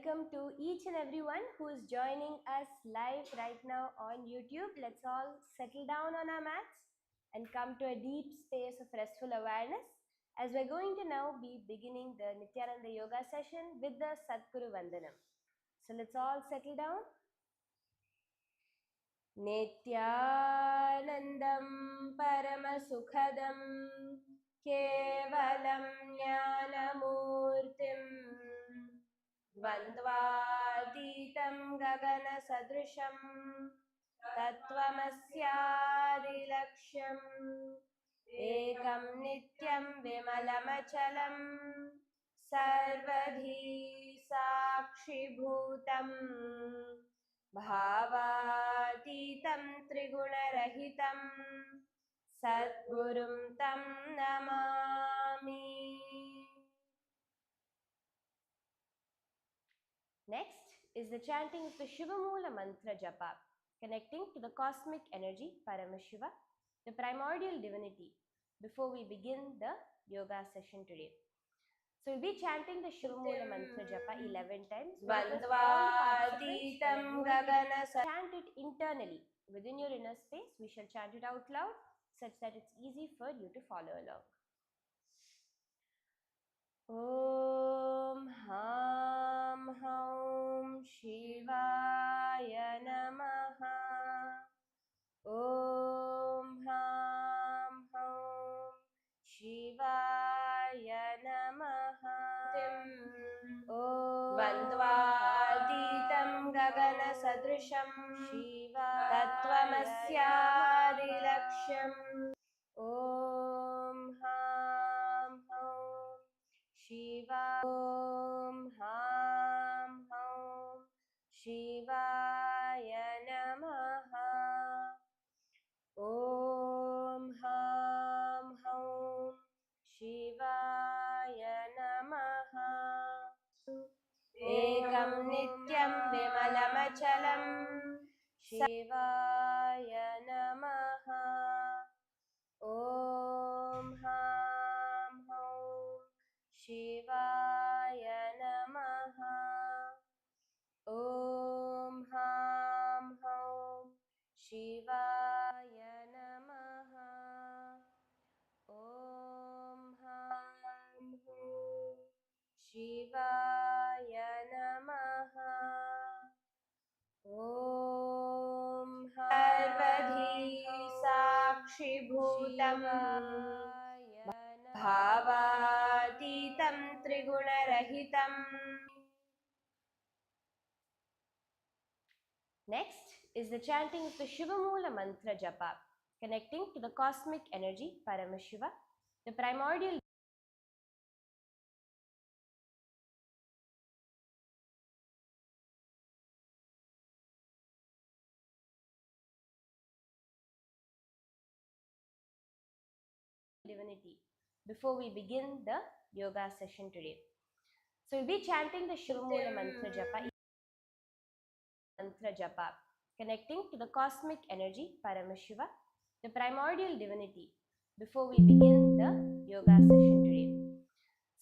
welcome to each and everyone who is joining us live right now on YouTube. Let's all settle down on our mats and come to a deep space of restful awareness as we're going to now be beginning the Nithyananda yoga session with the Sadguru Vandanam. So let's all settle down. Nithyanandam Paramasukhadam Kevalam Jnanamurtim Vandvātītam gagana sadrisham tattvamasyaadilaksham ekam nityam vimalamachalam sarvadhi sakshibhutam bhavatītam trigunarahitam sadgurum tam namami. Next is the chanting of the Shiva Moola mantra japa, connecting to the cosmic energy Paramashiva, the primordial divinity, before we begin the yoga session today. So we'll be chanting the Shiva Moola mantra japa 11 times. Vandvātītam gagana. Chant it internally within your inner space. We shall chant it out loud such that it's easy for you to follow along. Om Ham Haum Shivaya Namaha. Om Ham Haum Shivaya Namaha. Om Vandvātītam gagana sadrisham Shiva tattvamasyaadilaksham. Om Ham Haum Shiva. Om Ham Haum Shivaya Namaha. Om Ham Haum Shivaya Namaha. Ekam nityam vimalamachalam Shivaya Namaha. Om Ham Haum Shivaya Namaha. Om Ham Haum Shivaya Namaha. Om Ham Haum Shivaya Namaha. Om Sarvadhi Sakshibhutam Bhavatītam Trigunarahitam. Next is the chanting of the Shiva Moola mantra japa, connecting to the cosmic energy Paramashiva, the primordial divinity, before we begin the yoga session today. So we'll be chanting the Shiva Moola mantra japa, connecting to the cosmic energy Paramashiva, the primordial divinity, before we begin the yoga session today.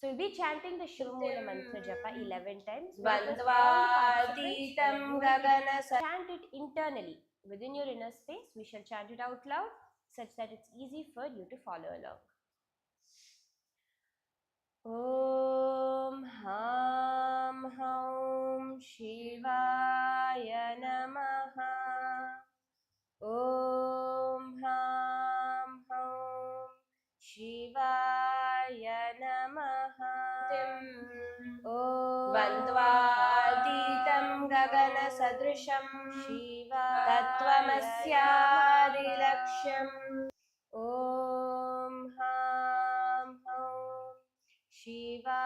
So we'll be chanting the Shiva Moola mantra japa 11 times. Vandvātītam gagana. Chant it internally within your inner space. We shall chant it out loud such that it's easy for you to follow along. Om Ham Haum Shivaya Namaha. Om Ham Haum Shivaya Namaha. Om Vandvātītam gagana sadrisham Shiva tattvamasyaadilaksham. Om Ham Haum Shiva.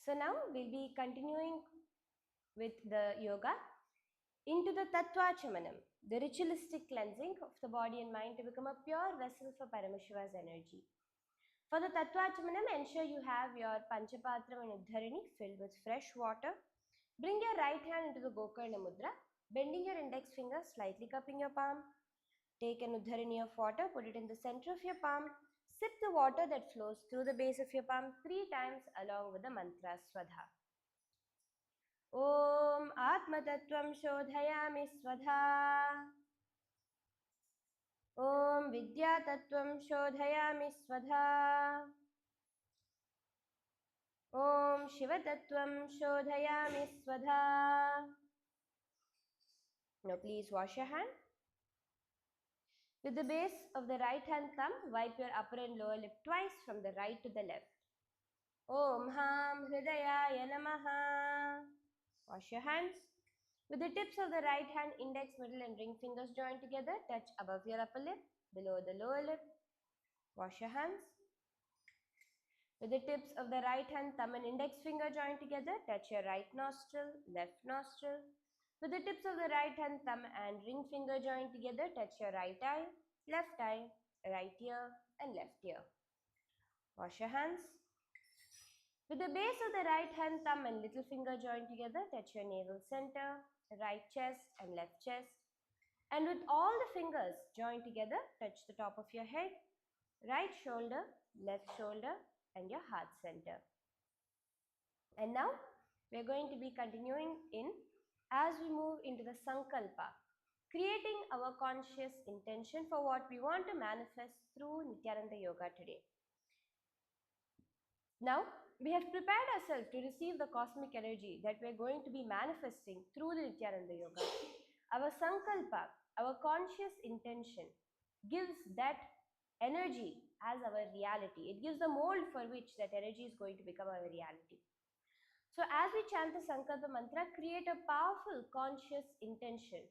So now we'll be continuing with the yoga into the Tattvachamanam, the ritualistic cleansing of the body and mind to become a pure vessel for Paramashiva's energy. For the Tattvachamanam, ensure you have your Panchapatram and Uddharini filled with fresh water. Bring your right hand into the Gokarna Mudra, bending your index finger, slightly cupping your palm. Take an Uddharini of water, put it in the center of your palm. Sip the water that flows through the base of your palm 3 times along with the mantra Swadha. Om Atmatattvam Shodhayami Swadha. Om Vidyatattvam Shodhayami Swadha. Om Shivatattvam Shodhayami Swadha. Now please wash your hand. With the base of the right hand thumb, wipe your upper and lower lip twice from the right to the left. Om Ham Hridayaya Namaha. Wash your hands. With the tips of the right hand, index, middle and ring fingers joined together, touch above your upper lip, below the lower lip. Wash your hands. With the tips of the right hand, thumb and index finger joined together, touch your right nostril, left nostril. With the tips of the right hand, thumb and ring finger joined together, touch your right eye, right ear and left ear. Wash your hands. With the base of the right hand, thumb and little finger joined together, touch your navel center, right chest and left chest. And with all the fingers joined together, touch the top of your head, right shoulder, left shoulder and your heart center. And now we are going to be continuing as we move into the Sankalpa, creating our conscious intention for what we want to manifest through Nithyananda Yoga today. Now, we have prepared ourselves to receive the cosmic energy that we are going to be manifesting through the Nithyananda Yoga. Our Sankalpa, our conscious intention, gives that energy as our reality. It gives the mold for which that energy is going to become our reality. So as we chant the Sankalpa mantra, create a powerful conscious intention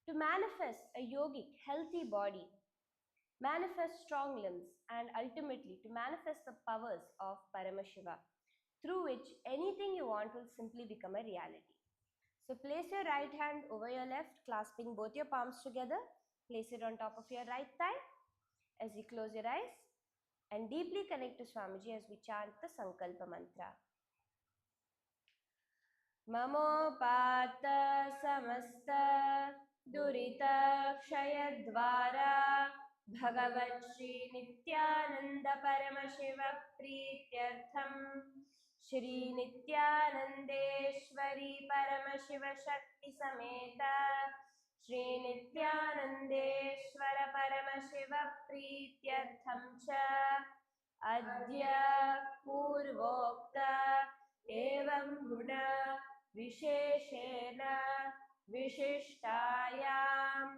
to manifest a yogic, healthy body, manifest strong limbs, and ultimately to manifest the powers of Paramashiva, through which anything you want will simply become a reality. So place your right hand over your left, clasping both your palms together. Place it on top of your right thigh as you close your eyes and deeply connect to Swamiji as we chant the Sankalpa mantra. ममोपात समस्त दुरितक्षयद्वारा भगवत् श्री नित्यानंद परमशिव प्रीत्यर्थम श्री नित्यानंदेश्वरी परमशिव शक्ति समेत श्री नित्यानंदेश्वर परमशिव प्रीत्यर्थम च अद्य पूर्वोक्त एवं गुण विशेषेण विशिष्टायाम्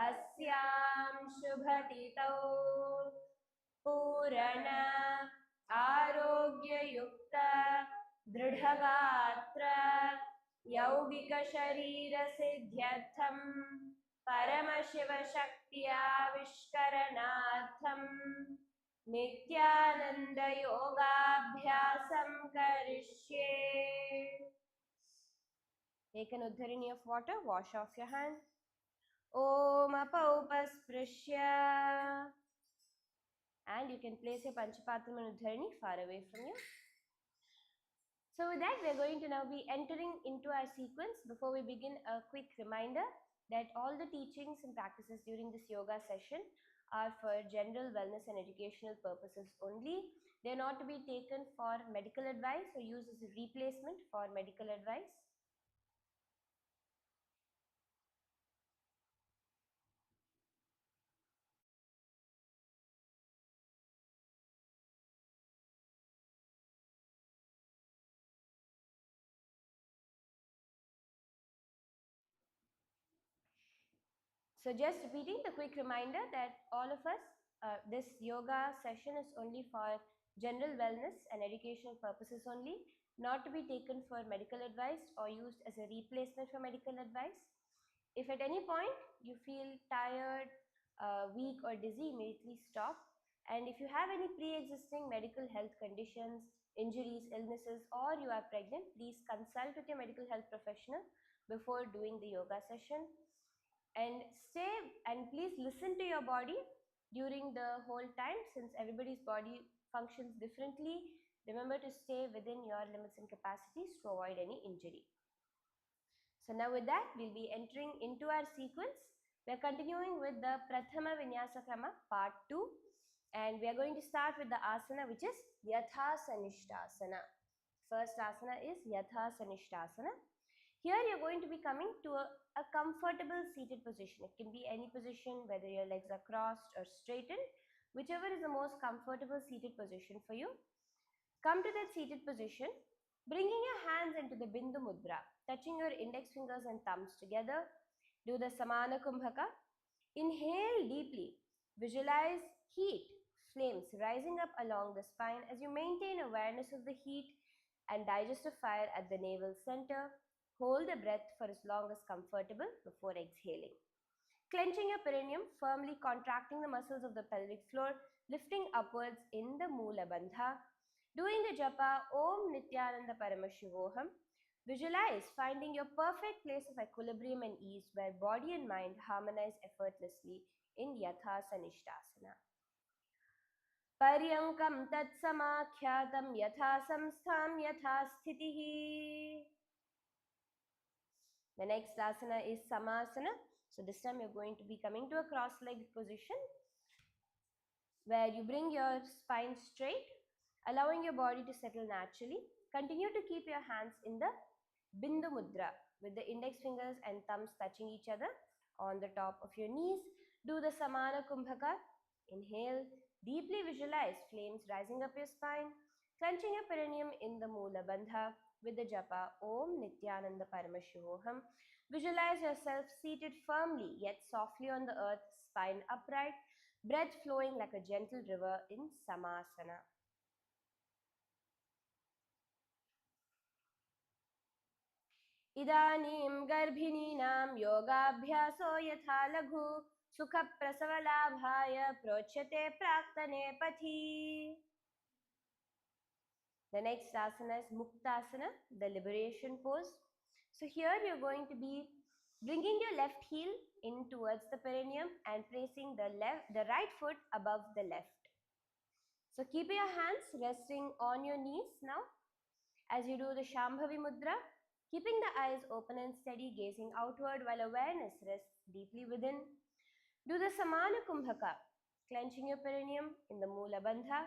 अस्यां शुभतिथौ पूर्ण आरोग्ययुक्त दृढगात्र यौगिक शरीर सिद्ध्यर्थं परमशिव शक्ति आविष्करणार्थं नित्यानंद योगाभ्यासं करिष्ये. Take an uddharini of water, wash off your hand. Om apaupasprisya. And you can place your Panchapatram and uddharini far away from you. So with that, we are going to now be entering into our sequence. Before we begin, a quick reminder that all the teachings and practices during this yoga session are for general wellness and educational purposes only. They are not to be taken for medical advice or used as a replacement for medical advice. So just repeating the quick reminder that all of us, this yoga session is only for general wellness and educational purposes only, not to be taken for medical advice or used as a replacement for medical advice. If at any point you feel tired, weak or dizzy, immediately stop. And if you have any pre-existing medical health conditions, injuries, illnesses, or you are pregnant, please consult with your medical health professional before doing the yoga session. And please listen to your body during the whole time, since everybody's body functions differently. Remember to stay within your limits and capacities to avoid any injury. So now with that, we'll be entering into our sequence. We are continuing with the Prathama Vinyasa Krama part 2, and we are going to start with the asana, which is Yatha Sanishtasana. First asana is Yatha Sanishtasana. Here you're going to be coming to a comfortable seated position. It can be any position, whether your legs are crossed or straightened, whichever is the most comfortable seated position for you. Come to that seated position, bringing your hands into the Bindu Mudra, touching your index fingers and thumbs together. Do the Samana Kumbhaka. Inhale deeply. Visualize heat, flames rising up along the spine as you maintain awareness of the heat and digestive fire at the navel center. Hold the breath for as long as comfortable before exhaling. Clenching your perineum, firmly contracting the muscles of the pelvic floor, lifting upwards in the Moola Bandha. Doing the japa Om Nithyananda Paramashivoham. Visualize finding your perfect place of equilibrium and ease where body and mind harmonize effortlessly in Yatha Sanishtasana. Paryankam tat samakhyatam yatha samstham yatha sthitihi. The next asana is Samasana. So this time you're going to be coming to a cross-legged position where you bring your spine straight, allowing your body to settle naturally. Continue to keep your hands in the Bindu Mudra with the index fingers and thumbs touching each other on the top of your knees. Do the Samana Kumbhaka. Inhale, deeply visualize flames rising up your spine, clenching your perineum in the Moola Bandha with the japa Om Nithyananda Paramashivoham. Visualize yourself seated firmly yet softly on the earth, spine upright, breath flowing like a gentle river in Samasana. Idanim garbhininam yogaabhyaso yatha laghu sukha prasavalabhaya prochyate praktane pathi. The next asana is Muktasana, the liberation pose. So here you're going to be bringing your left heel in towards the perineum and placing the right foot above the left. So keep your hands resting on your knees now as you do the Shambhavi Mudra, keeping the eyes open and steady, gazing outward while awareness rests deeply within. Do the Samana Kumbhaka, clenching your perineum in the Moola Bandha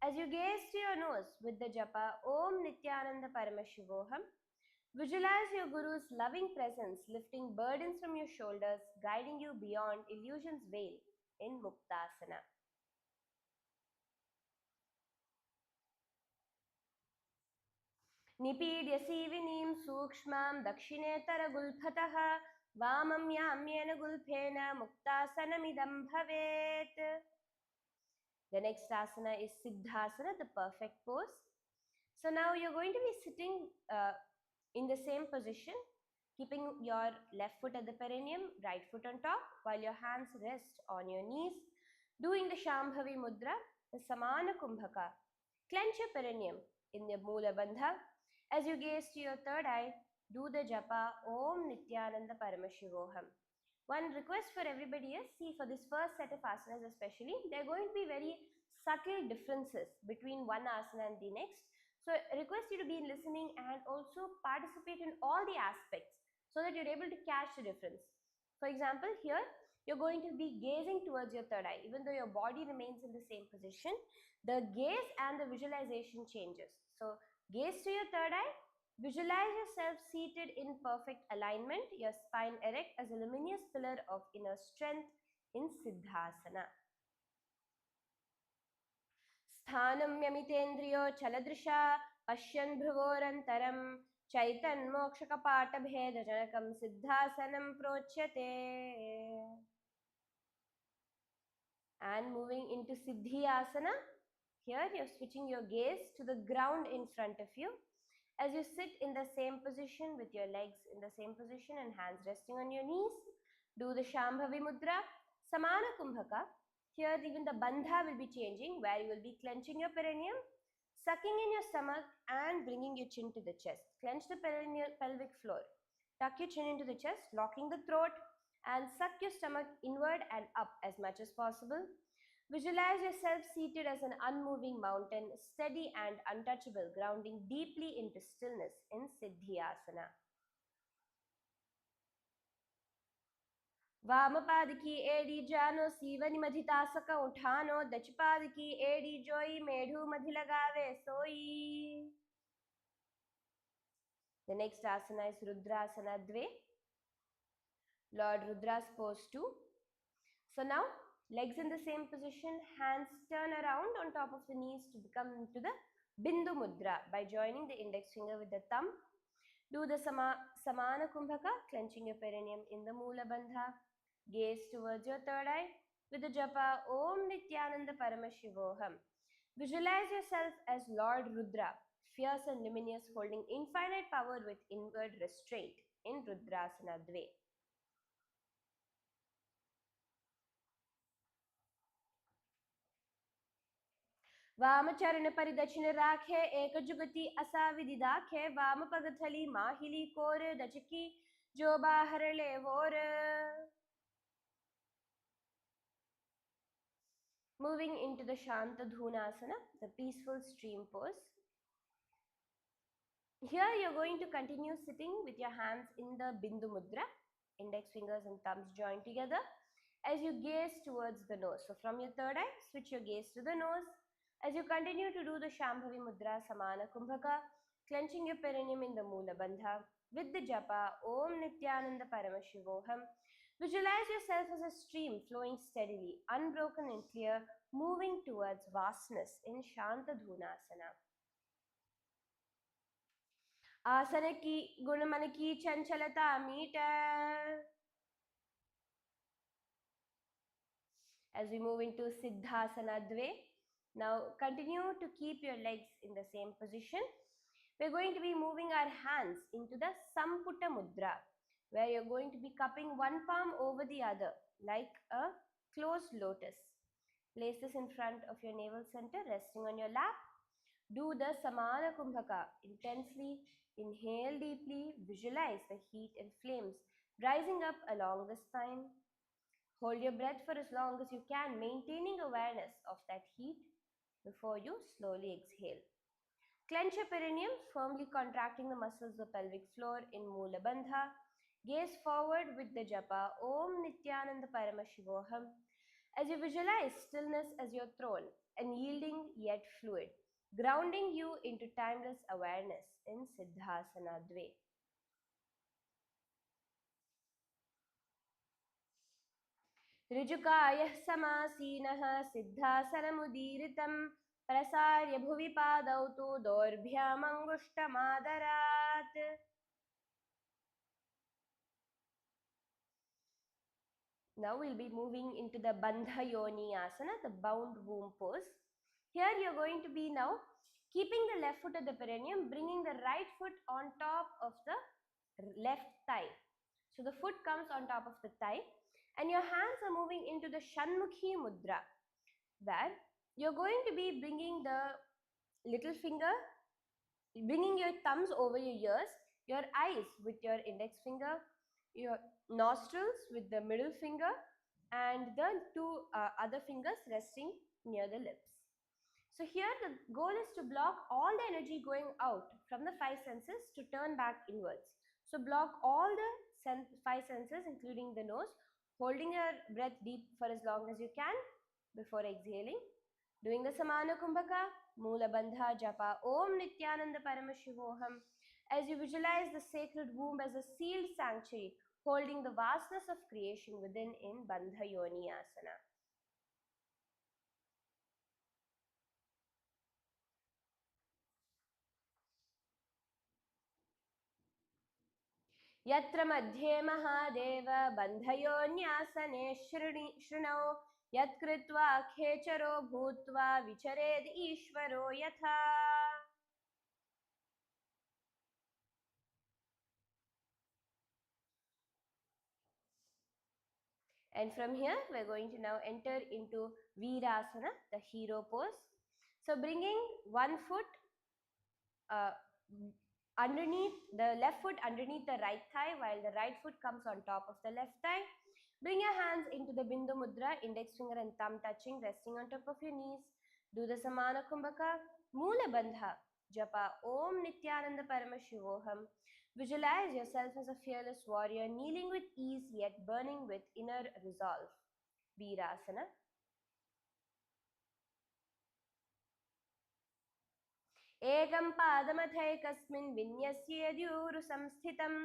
as you gaze to your nose with the japa Om Nithyananda Paramashivoham. Visualize your Guru's loving presence lifting burdens from your shoulders, guiding you beyond illusion's veil in Muktasana. Nipidya Sivinim Sukshmam Dakshinetara Gulphatah Vamam Yamyena Gulphena Muktasanamidam Bhavet. The next asana is Siddhasana, the perfect pose. So now you're going to be sitting in the same position, keeping your left foot at the perineum, right foot on top, while your hands rest on your knees. Doing the Shambhavi Mudra, the Samana Kumbhaka. Clench your perineum in the Moola Bandha. As you gaze to your third eye, do the japa Om Nithyananda Paramashivoham. One request for everybody is, see, for this first set of asanas especially, there are going to be very subtle differences between one asana and the next. So I request you to be listening and also participate in all the aspects so that you're able to catch the difference. For example, here you're going to be gazing towards your third eye. Even though your body remains in the same position, the gaze and the visualization changes. So gaze to your third eye, visualize yourself seated in perfect alignment, your spine erect as a luminous pillar of inner strength in Siddhasana. Sthanam yamitendriyo chaladrisha pashyan bhruvorantaram chaitan mokshakapata bheda janakam Siddhasanam prochyate. And moving into Siddhi Asana. Here you're switching your gaze to the ground in front of you as you sit in the same position with your legs in the same position and hands resting on your knees. Do the Shambhavi Mudra, Samana Kumbhaka. Here even the Bandha will be changing, where you will be clenching your perineum, Sucking in your stomach and bringing your chin to the chest. Clench the pelvic floor. Tuck your chin into the chest, locking the throat, and suck your stomach inward and up as much as possible. Visualize yourself seated as an unmoving mountain, steady and untouchable, grounding deeply into stillness in Siddhyasana. वामपाद की एड़ी जानो सीवनि मधितासक उठानो दचपाद की एड़ी जोई मेढू मधि लगावे सोई. The next asana is Rudrasana Dve. Lord Rudra's pose 2. So now legs in the same position, hands turn around on top of the knees to become into the Bindu Mudra by joining the index finger with the thumb. Do the Samana Kumbhaka, clenching your perineum in the Mula Bandha. Gaze towards your third eye with the japa Om Nithyananda Paramashivoham. Visualize yourself as Lord Rudra, fierce and luminous, holding infinite power with inward restraint in Rudrasana Dve. वामचरण पर दक्षिण राखे एक जुगति असा विधि दाखे वाम पगथली माहिली core दचकी जो बाहर ले वोर. Moving into the Shanta Dhunasana, the peaceful stream pose. Here you're going to continue sitting with your hands in the Bindu Mudra, index fingers and thumbs joined together, as you gaze towards the nose. So from your third eye, switch your gaze to the nose. As you continue to do the Shambhavi Mudra Samana Kumbhaka, clenching your perineum in the Mula Bandha with the japa Om Nithyananda Paramashivoham. Visualize yourself as a stream flowing steadily, unbroken and clear, moving towards vastness in Shanta Dhunasana. आसन की गुण मन की चंचलता metre. As we move into Siddhasana Dve, now continue to keep your legs in the same position. We're going to be moving our hands into the Samputa Mudra, where you're going to be cupping one palm over the other like a closed lotus. Place this in front of your navel center, resting on your lap. Do the Samana Kumbhaka. Intensely inhale deeply, visualize the heat and flames rising up along the spine. Hold your breath for as long as you can, maintaining awareness of that heat before you slowly exhale. Clench your perineum, firmly contracting the muscles of the pelvic floor in Mula Bandha. Gaze forward with the japa Om Nithyananda Paramashivoham as you visualize stillness as your throne, unyielding yet fluid, grounding you into timeless awareness in Siddhasana Dve. ऋजुकायः समासीनः सिद्धासनमुदीरितं प्रसार्य भुवि पादौ तु दोर्भ्यामङ्गुष्ठमादरात्. Now we'll be moving into the Bandha Yoni Asana, the bound womb pose. Here you're going to be now keeping the left foot at the perineum, bringing the right foot on top of the left thigh. So the foot comes on top of the thigh and your hands are moving into the Shanmukhi Mudra, where you're going to be bringing the little finger, bringing your thumbs over your ears, your eyes with your index finger, your nostrils with the middle finger, and the two other fingers resting near the lips. So here the goal is to block all the energy going out from the five senses to turn back inwards. So block all the five senses including the nose, holding your breath deep for as long as you can before exhaling. Doing the Samana Kumbhaka, Mula Bandha Japa Om Nithyananda Paramashivoham as you visualize the sacred womb as a sealed sanctuary holding the vastness of creation within in Bandha Yoni Asana. यत्र मध्ये महादेव बन्धयोन्यासने शृणौ यत्कृत्वा खेचरो भूत्वा विचरेद ईश्वरो यथा. And from here we're going to now enter into Virasana, the hero pose. So bringing one foot uh, underneath the left foot underneath the right thigh while the right foot comes on top of the left thigh. Bring your hands into the Bindu Mudra, index finger and thumb touching, resting on top of your knees. Do the Samana Kumbhaka, Moola Bandha, Japa Om Nithyananda Paramashivoham. Visualize yourself as a fearless warrior, kneeling with ease yet burning with inner resolve. Virasana. एकं पादमथैकस्मिन् विन्यस्य यद्यूरु संस्थितम्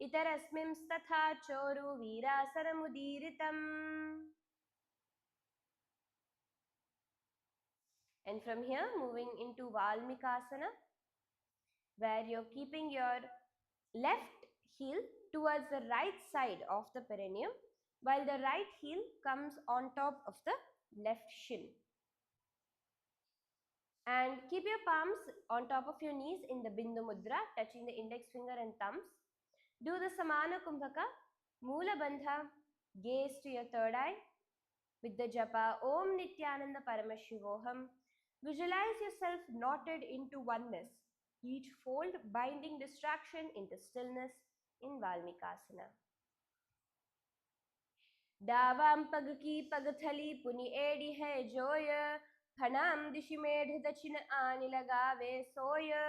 इतरस्मिंस्तथा चोरु वीरासनमुदीरितम्. And from here, moving into Valmikasana, where you're keeping your left heel towards the right side of the perineum, while the right heel comes on top of the left shin. And keep your palms on top of your knees in the Bindu Mudra, touching the index finger and thumbs. Do the Samana Kumbhaka, Moola Bandha, gaze to your third eye with the japa Om Nithyananda Paramashivoham. Visualize yourself knotted into oneness, each fold binding distraction into stillness in Valmikasana. Davam pagki pagthali puni edi hai joya, phanam dishi medh dachina ani lagave soya.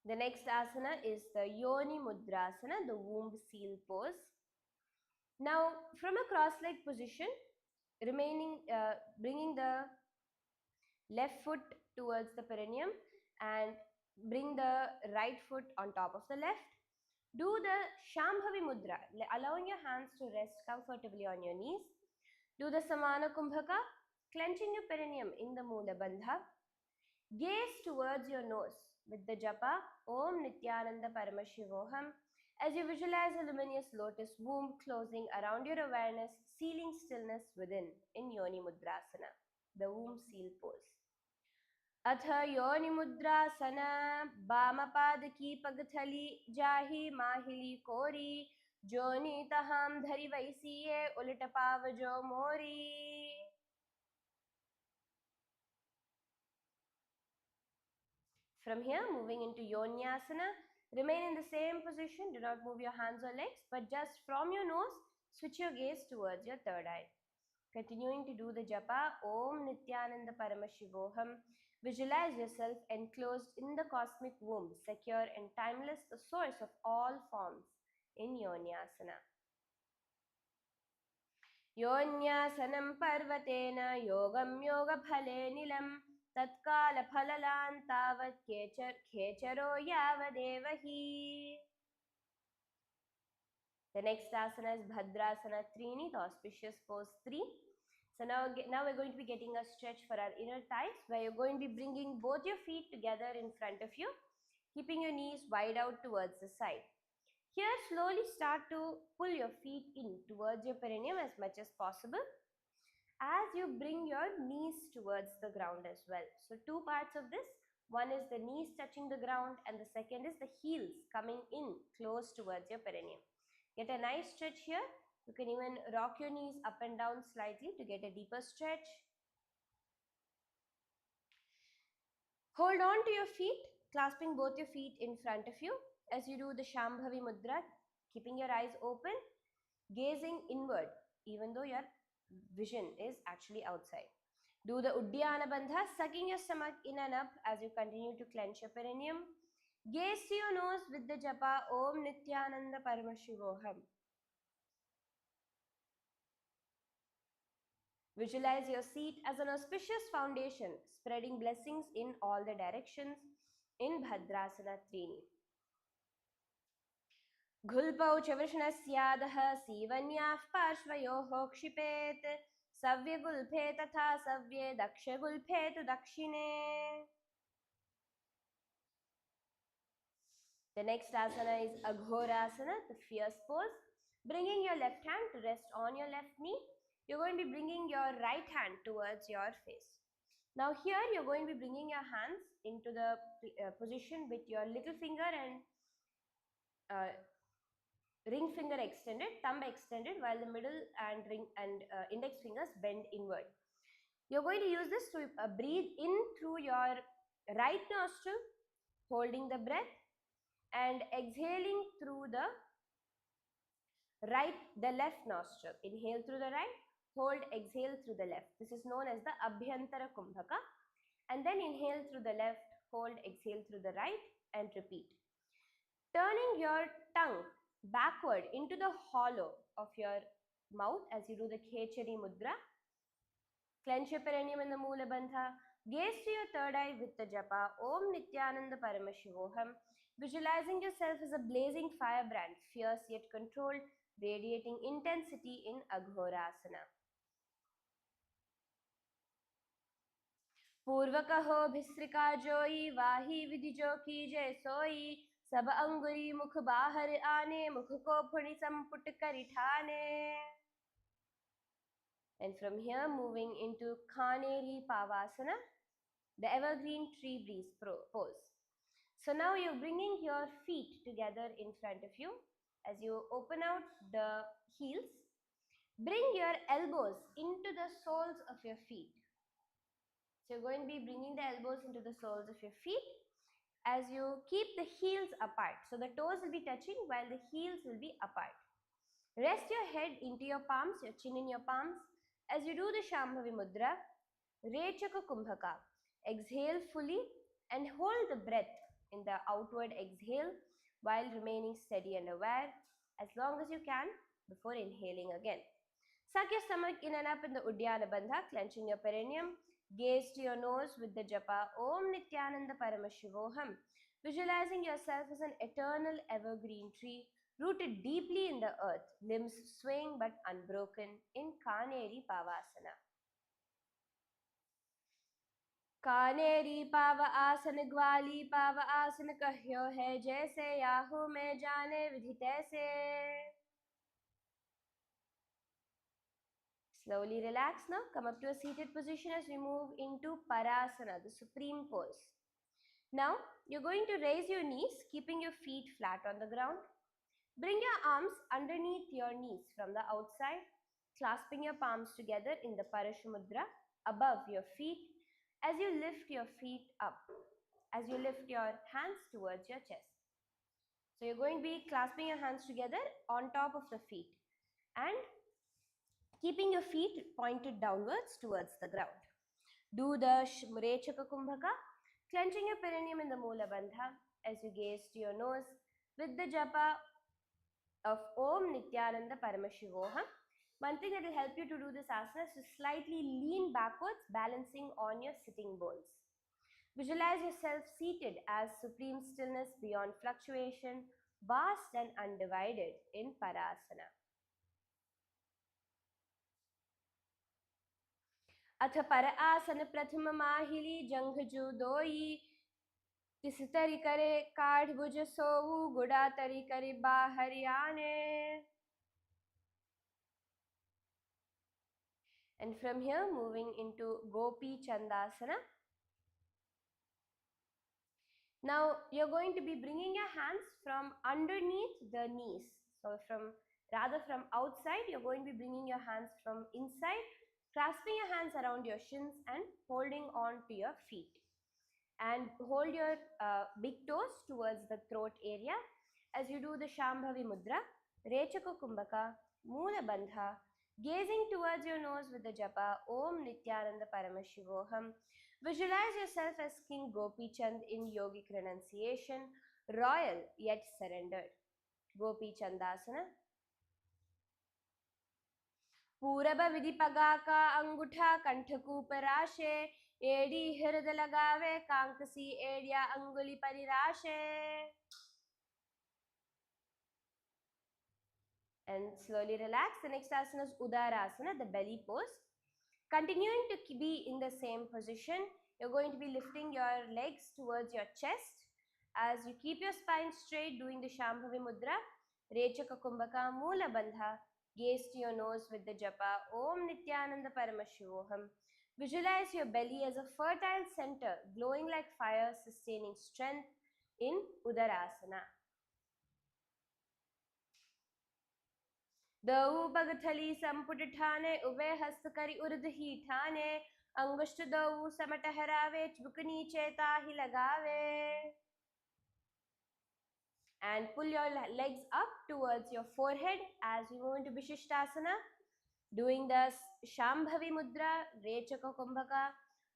The next asana is the Yoni Mudrasana, the womb seal pose. Now, from a cross-leg position, bringing the left foot towards the perineum and bring the right foot on top of the left. Do the Shambhavi Mudra, allowing your hands to rest comfortably on your knees. Do the Samana Kumbhaka, clenching your perineum in the Moola Bandha. Gaze towards your nose with the japa Om Nithyananda Paramashivoham as you visualize a luminous lotus womb closing around your awareness, sealing stillness within in Yoni Mudrasana, the womb seal pose. Atha Yoni Mudrasana, Bamapad ki pagthali, Jahi Mahili Kori, Joni Taham Dhari Vaisiye, Ulitapavajo Mori. From here, moving into Yonyasana, remain in the same position. Do not move your hands or legs, but just from your nose, switch your gaze towards your third eye. Continuing to do the japa, Om Nithyananda Paramashivoham. Visualize yourself enclosed in the cosmic womb, secure and timeless, the source of all forms in Yonyasana. Yonyasanam parvatena yogam yoga phale nilam tatkala phalalan tavat khecharo yavadevahi. The next asana is Bhadrasana Trini, the auspicious pose 3. So now we're going to be getting a stretch for our inner thighs, where you're going to be bringing both your feet together in front of you, keeping your knees wide out towards the side. Here, slowly start to pull your feet in towards your perineum as much as possible, as you bring your knees towards the ground as well. So two parts of this. One is the knees touching the ground and the second is the heels coming in close towards your perineum. Get a nice stretch here. You can even rock your knees up and down slightly to get a deeper stretch. Hold on to your feet, clasping both your feet in front of you as you do the Shambhavi Mudra, keeping your eyes open, gazing inward, even though your vision is actually outside. Do the Uddiyana Bandha, sucking your stomach in and up as you continue to clench your perineum. Gaze to your nose with the japa Om Nithyananda Paramashivoham. Visualize your seat as an auspicious foundation, spreading blessings in all the directions in Bhadrasana Trini. घुल्पौ च वृषणस्यादः सीवन्याः पार्श्वयोः क्षिपेत् सव्यगुल्फे तथा सव्ये दक्षगुल्फे तु दक्षिणे. The next asana is Aghorasana, the fierce pose. Bringing your left hand to rest on your left knee. You're going to be bringing your right hand towards your face. Now here you're going to be bringing your hands into the position with your little finger and ring finger extended, thumb extended, while the middle and ring and index fingers bend inward. You're going to use this to breathe in through your right nostril, holding the breath, and exhaling through the left nostril. Inhale through the right, hold, exhale through the left. This is known as the Abhyantara Kumbhaka. And then inhale through the left, hold, exhale through the right, and repeat. Turning your tongue backward into the hollow of your mouth as you do the Khechari Mudra. Clench your perineum in the Moola Bandha. Gaze to your third eye with the japa Om Nithyananda Paramashivoham. Visualizing yourself as a blazing firebrand, fierce yet controlled, radiating intensity in Aghorasana. पूर्व कहो भिस्रिका जोई वाही विधि जो की जय सोई सब अंगुरी मुख बाहर आने मुख को फुनि संपुट करि ठाने. And from here moving into Khaneri Pavasana, the evergreen tree breeze pose. So now you're bringing your feet together in front of you as you open out the heels. Bring your elbows into the soles of your feet. So you're going to be bringing the elbows into the soles of your feet as you keep the heels apart. So the toes will be touching while the heels will be apart. Rest your head into your palms, your chin in your palms. As you do the Shambhavi Mudra, Rechaka Kumbhaka. Exhale fully and hold the breath in the outward exhale while remaining steady and aware as long as you can before inhaling again. Suck your stomach in and up in the Uddiyana Bandha, clenching your perineum. Gaze to your nose with the japa Om Nithyananda Paramashivoham, visualizing yourself as an eternal evergreen tree rooted deeply in the earth, limbs swaying but unbroken in Khaneri Pavasana. Kanheri पाव आसन ग्वाली पाव आसन कह्यो है जैसे Yahoo में जाने विधि तैसे. Slowly relax now. Come up to a seated position as we move into Parasana, the supreme pose. Now, you're going to raise your knees, keeping your feet flat on the ground. Bring your arms underneath your knees from the outside, clasping your palms together in the Parashamudra above your feet as you lift your feet up, as you lift your hands towards your chest. So you're going to be clasping your hands together on top of the feet and keeping your feet pointed downwards towards the ground. Do the Murechaka Kumbhaka, clenching your perineum in the Moola Bandha as you gaze to your nose with the japa of Om Nithyananda Paramashivoham. One thing that will help you to do this asana is to slightly lean backwards, balancing on your sitting bones. Visualize yourself seated as supreme stillness beyond fluctuation, vast and undivided in Parasana. अथ पर आसन प्रथम माहिली जंघजू दोई तिसतरी करे काढ़ भुज सोऊ गुड़ा तरी करे बाहरियाने. And from here moving into Gopi Chandasana. Now you're going to be bringing your hands from underneath the knees. So rather from outside, you're going to be bringing your hands from inside, clasping your hands around your shins and holding on to your feet. And hold your big toes towards the throat area as you do the Shambhavi Mudra, Rechaka Kumbhaka, Moola Bandha, gazing towards your nose with the japa Om Nithyananda Paramashivoham. Visualize yourself as King Gopi Chand in yogic renunciation, royal yet surrendered. Gopi Chandasana. पूरब विधि पगा का अंगूठा कंठकू पराशे एड़ी हृद लगावे कांकसी एड़िया अंगुली परिराशे. And slowly relax. The next asana is Udarasana, the belly pose. Continuing to be in the same position, you're going to be lifting your legs towards your chest as you keep your spine straight, doing the Shambhavi Mudra, Rechaka Kumbhaka, Moola Bandha. Gaze to your nose with the japa Om Nithyananda Paramashivoham. Visualize your belly as a fertile center, glowing like fire, sustaining strength in Udarasana. दऊ बगथली संपुट ठाने उभय हस्त करी उर्ध ही ठाने अंगुष्ठ दऊ समटहरावे चुक नीचे ताहि लगावे. And pull your legs up towards your forehead as we move into Vishishtasana. Doing the Shambhavi Mudra, Rechaka Kumbhaka,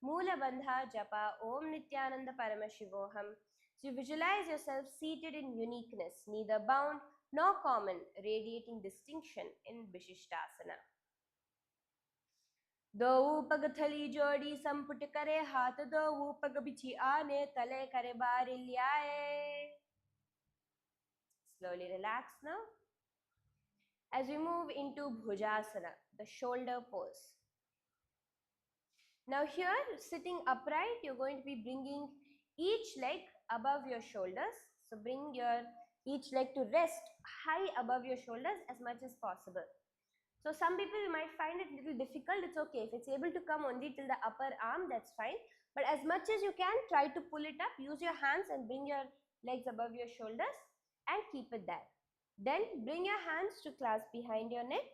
Mula Bandha Japa, Om Nithyananda Paramashivoham. So you visualize yourself seated in uniqueness, neither bound nor common, radiating distinction in Vishishtasana. दो पग थली जोड़ी संपुट करे हाथ दो पग बिछी आने तले करे बार लियाए. Slowly relax now. As we move into Bhujasana, the shoulder pose. Now here, sitting upright, you're going to be bringing each leg above your shoulders. So bring your each leg to rest high above your shoulders as much as possible. So some people might find it a little difficult. It's okay. If it's able to come only till the upper arm, that's fine. But as much as you can, try to pull it up. Use your hands and bring your legs above your shoulders and keep it there. Then bring your hands to clasp behind your neck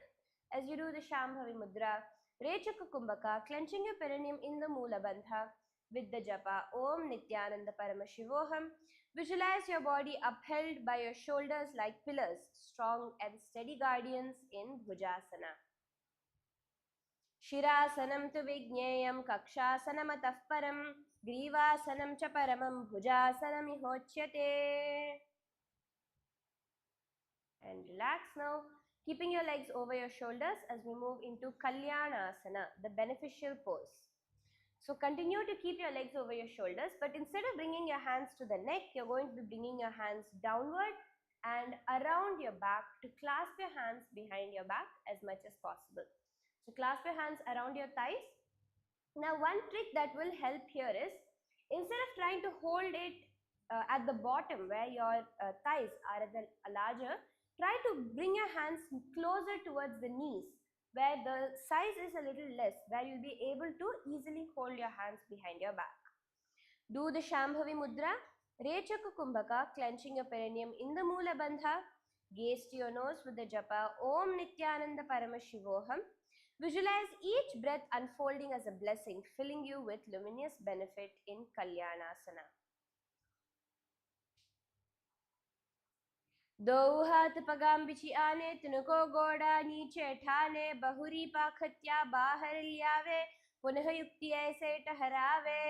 as you do the Shambhavi Mudra. Rechaka Kumbhaka, clenching your perineum in the Mula Bandha with the japa Om Nithyananda Paramashivoham. Visualize your body upheld by your shoulders like pillars, strong and steady guardians in Bhujasana. Shirasanam tu Vijneyam Kakshasanam atah param Grivasanam cha paramam Bhujasanam ihochyate. And relax now, keeping your legs over your shoulders as we move into Kalyanasana, the beneficial pose. So continue to keep your legs over your shoulders, but instead of bringing your hands to the neck, you're going to be bringing your hands downward and around your back to clasp your hands behind your back as much as possible. So clasp your hands around your thighs. Now one trick that will help here is, instead of trying to hold it at the bottom where your thighs are at the larger, try to bring your hands closer towards the knees where the size is a little less, where you'll be able to easily hold your hands behind your back. Do the Shambhavi Mudra, Rechaka Kumbhaka, clenching your perineum in the Mula Bandha. Gaze to your nose with the japa Om Nithyananda Paramashivoham. Visualize each breath unfolding as a blessing, filling you with luminous benefit in Kalyanasana. दो हाथ पगाम बिछी आने तिनको गोड़ा नीचे ठाने बहुरी पाखत्या बाहर लियावे पुनः युक्ति ऐसे ठहरावे.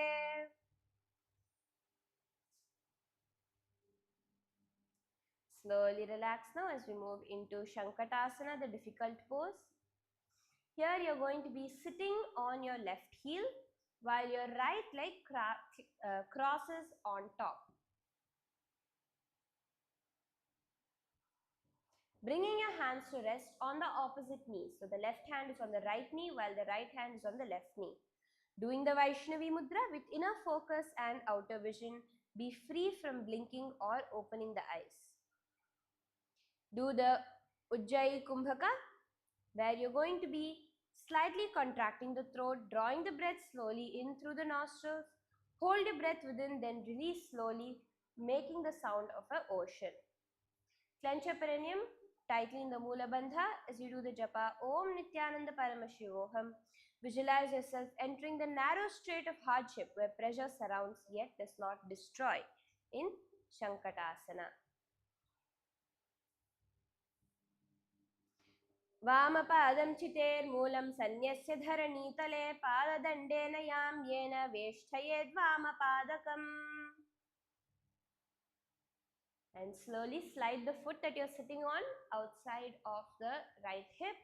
Slowly relax now as we move into Shankatasana, the difficult pose. Here you're going to be sitting on your left heel while your right leg crosses on top. Bringing your hands to rest on the opposite knee. So the left hand is on the right knee while the right hand is on the left knee. Doing the Vaishnavi Mudra with inner focus and outer vision. Be free from blinking or opening the eyes. Do the Ujjayi Kumbhaka, where you're going to be slightly contracting the throat, drawing the breath slowly in through the nostrils. Hold your breath within, then release slowly, making the sound of an ocean. Clench your perineum, tightening the Mula Bandha as you do the japa Om Nithyananda Paramashivoham. Visualize yourself entering the narrow strait of hardship where pressure surrounds yet does not destroy in Shankatasana. वामपादं चितेर्मूलं सन्न्यस्य धरणीतले पाददण्डेन याम्येन वेष्ठयेद्वामपादकम्. And slowly slide the foot that you're sitting on outside of the right hip.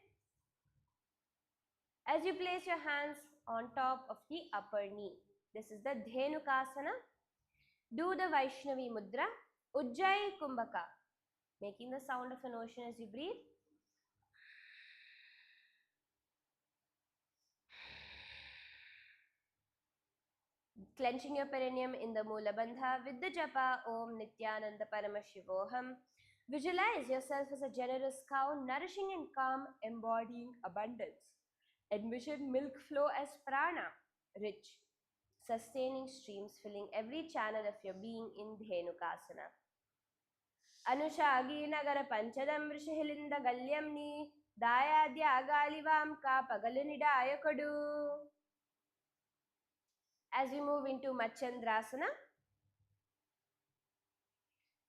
As you place your hands on top of the upper knee. This is the Dhenukasana. Do the Vaishnavi Mudra, Ujjayi Kumbhaka, making the sound of an ocean as you breathe. Clenching your perineum in the Mula Bandha with the japa Om Nithyananda Paramashivoham. Visualize yourself as a generous cow, nourishing and calm, embodying abundance. Envision milk flow as prana, rich, sustaining streams filling every channel of your being in Dhenukasana. Anushagi Nagara Panchadam Rishihilinda Galyamni Dayadya Agalivam Ka Pagalunidayakadu. As we move into Machandrasana,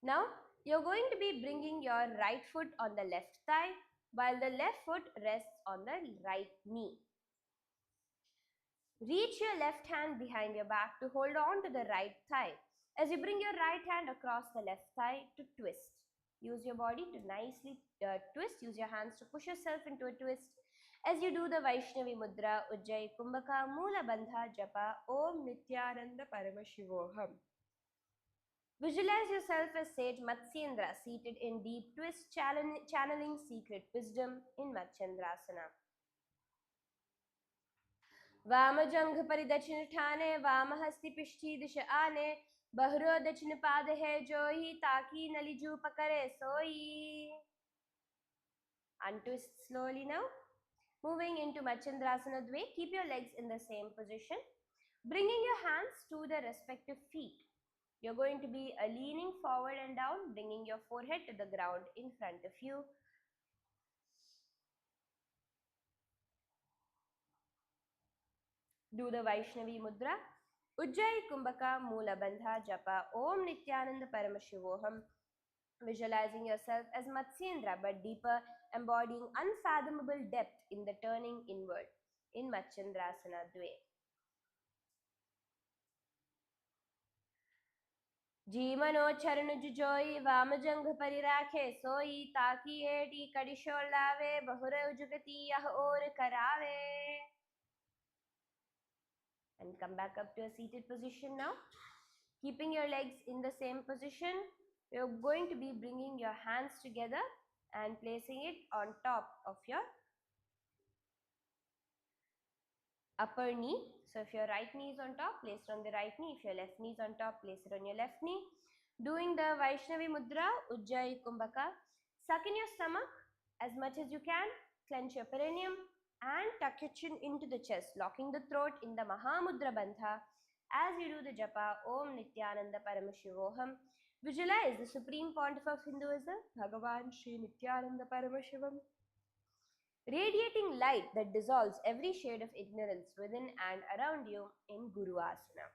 now you're going to be bringing your right foot on the left thigh while the left foot rests on the right knee. Reach your left hand behind your back to hold on to the right thigh. As you bring your right hand across the left thigh to twist. Use your body to nicely twist. Use your hands to push yourself into a twist. As you do the Vaishnavi Mudra, Ujjayi Kumbhaka Moola Bandha Japa Om Nithyananda Paramashivoham. Visualize yourself as sage Matsyendra seated in deep twist, channeling secret wisdom in Machandrasana. वाम जंघ परि दक्षिण ठाने वाम हस्ति पिष्ठी दिश आने बहरो दक्षिण पाद है जोही ताकि नलिजू पकड़े सोई. Untwist slowly now. Moving into Machandrasana Dve, keep your legs in the same position, bringing your hands to the respective feet. You're going to be leaning forward and down, bringing your forehead to the ground in front of you. Do the Vaishnavi Mudra. Ujjayi Kumbhaka Moola Bandha Japa Om Nithyananda Paramashivoham. Visualizing yourself as Matsyendra but deeper, embodying unfathomable depth in the turning inward in Machandrasana Dve. जीवनो चरण जुजोई वामजंघ परिराखे सोई ताकि eighty कड़िशोल लावे बहुर उजुगति यह और करावे. And come back up to a seated position now. Keeping your legs in the same position, you're going to be bringing your hands together and placing it on top of your upper knee. So if your right knee is on top, place it on the right knee. If your left knee is on top, place it on your left knee. Doing the Vaishnavi Mudra, Ujjayi Kumbhaka. Suck in your stomach as much as you can. Clench your perineum and tuck your chin into the chest, locking the throat in the Mahamudra Bandha. As you do the japa, Om Nithyananda Paramashivoham. Visualize the Supreme Pontiff of Hinduism, Bhagavan Sri Nithyananda Paramashivam, radiating light that dissolves every shade of ignorance within and around you in Guru Asana.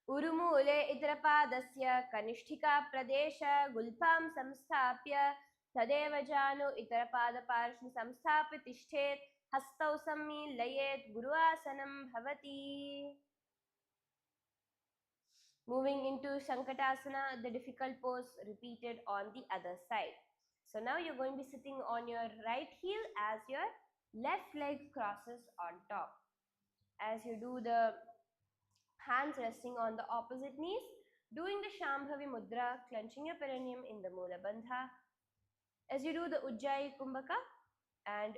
Urumule itarapadasya kanishthika pradesha gulpam samsthapya tadeva janu itarapada parshni samsthapi tishthet hastau sammi layet Guru Asanam bhavati. Moving into Sankatasana, the difficult pose repeated on the other side. So now you're going to be sitting on your right heel as your left leg crosses on top. As you do the hands resting on the opposite knees, doing the Shambhavi Mudra, clenching your perineum in the Moola Bandha. As you do the Ujjayi Kumbhaka and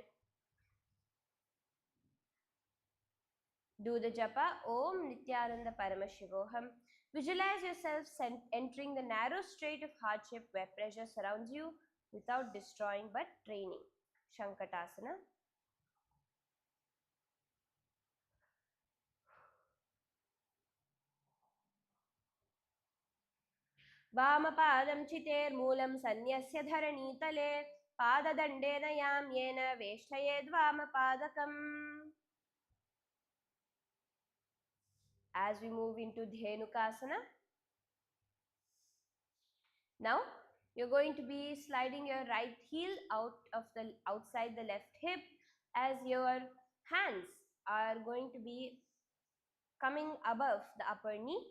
do the japa Om Nithyananda Paramashivoham. Visualize yourself entering the narrow strait of hardship where pressure surrounds you without destroying but training. Shankatasana. Vamapadam chiter moolam sanyasya dharanitale padadandena yamyena veshtayed vamapadakam. As we move into Dhenukasana, now you're going to be sliding your right heel outside the left hip as your hands are going to be coming above the upper knee.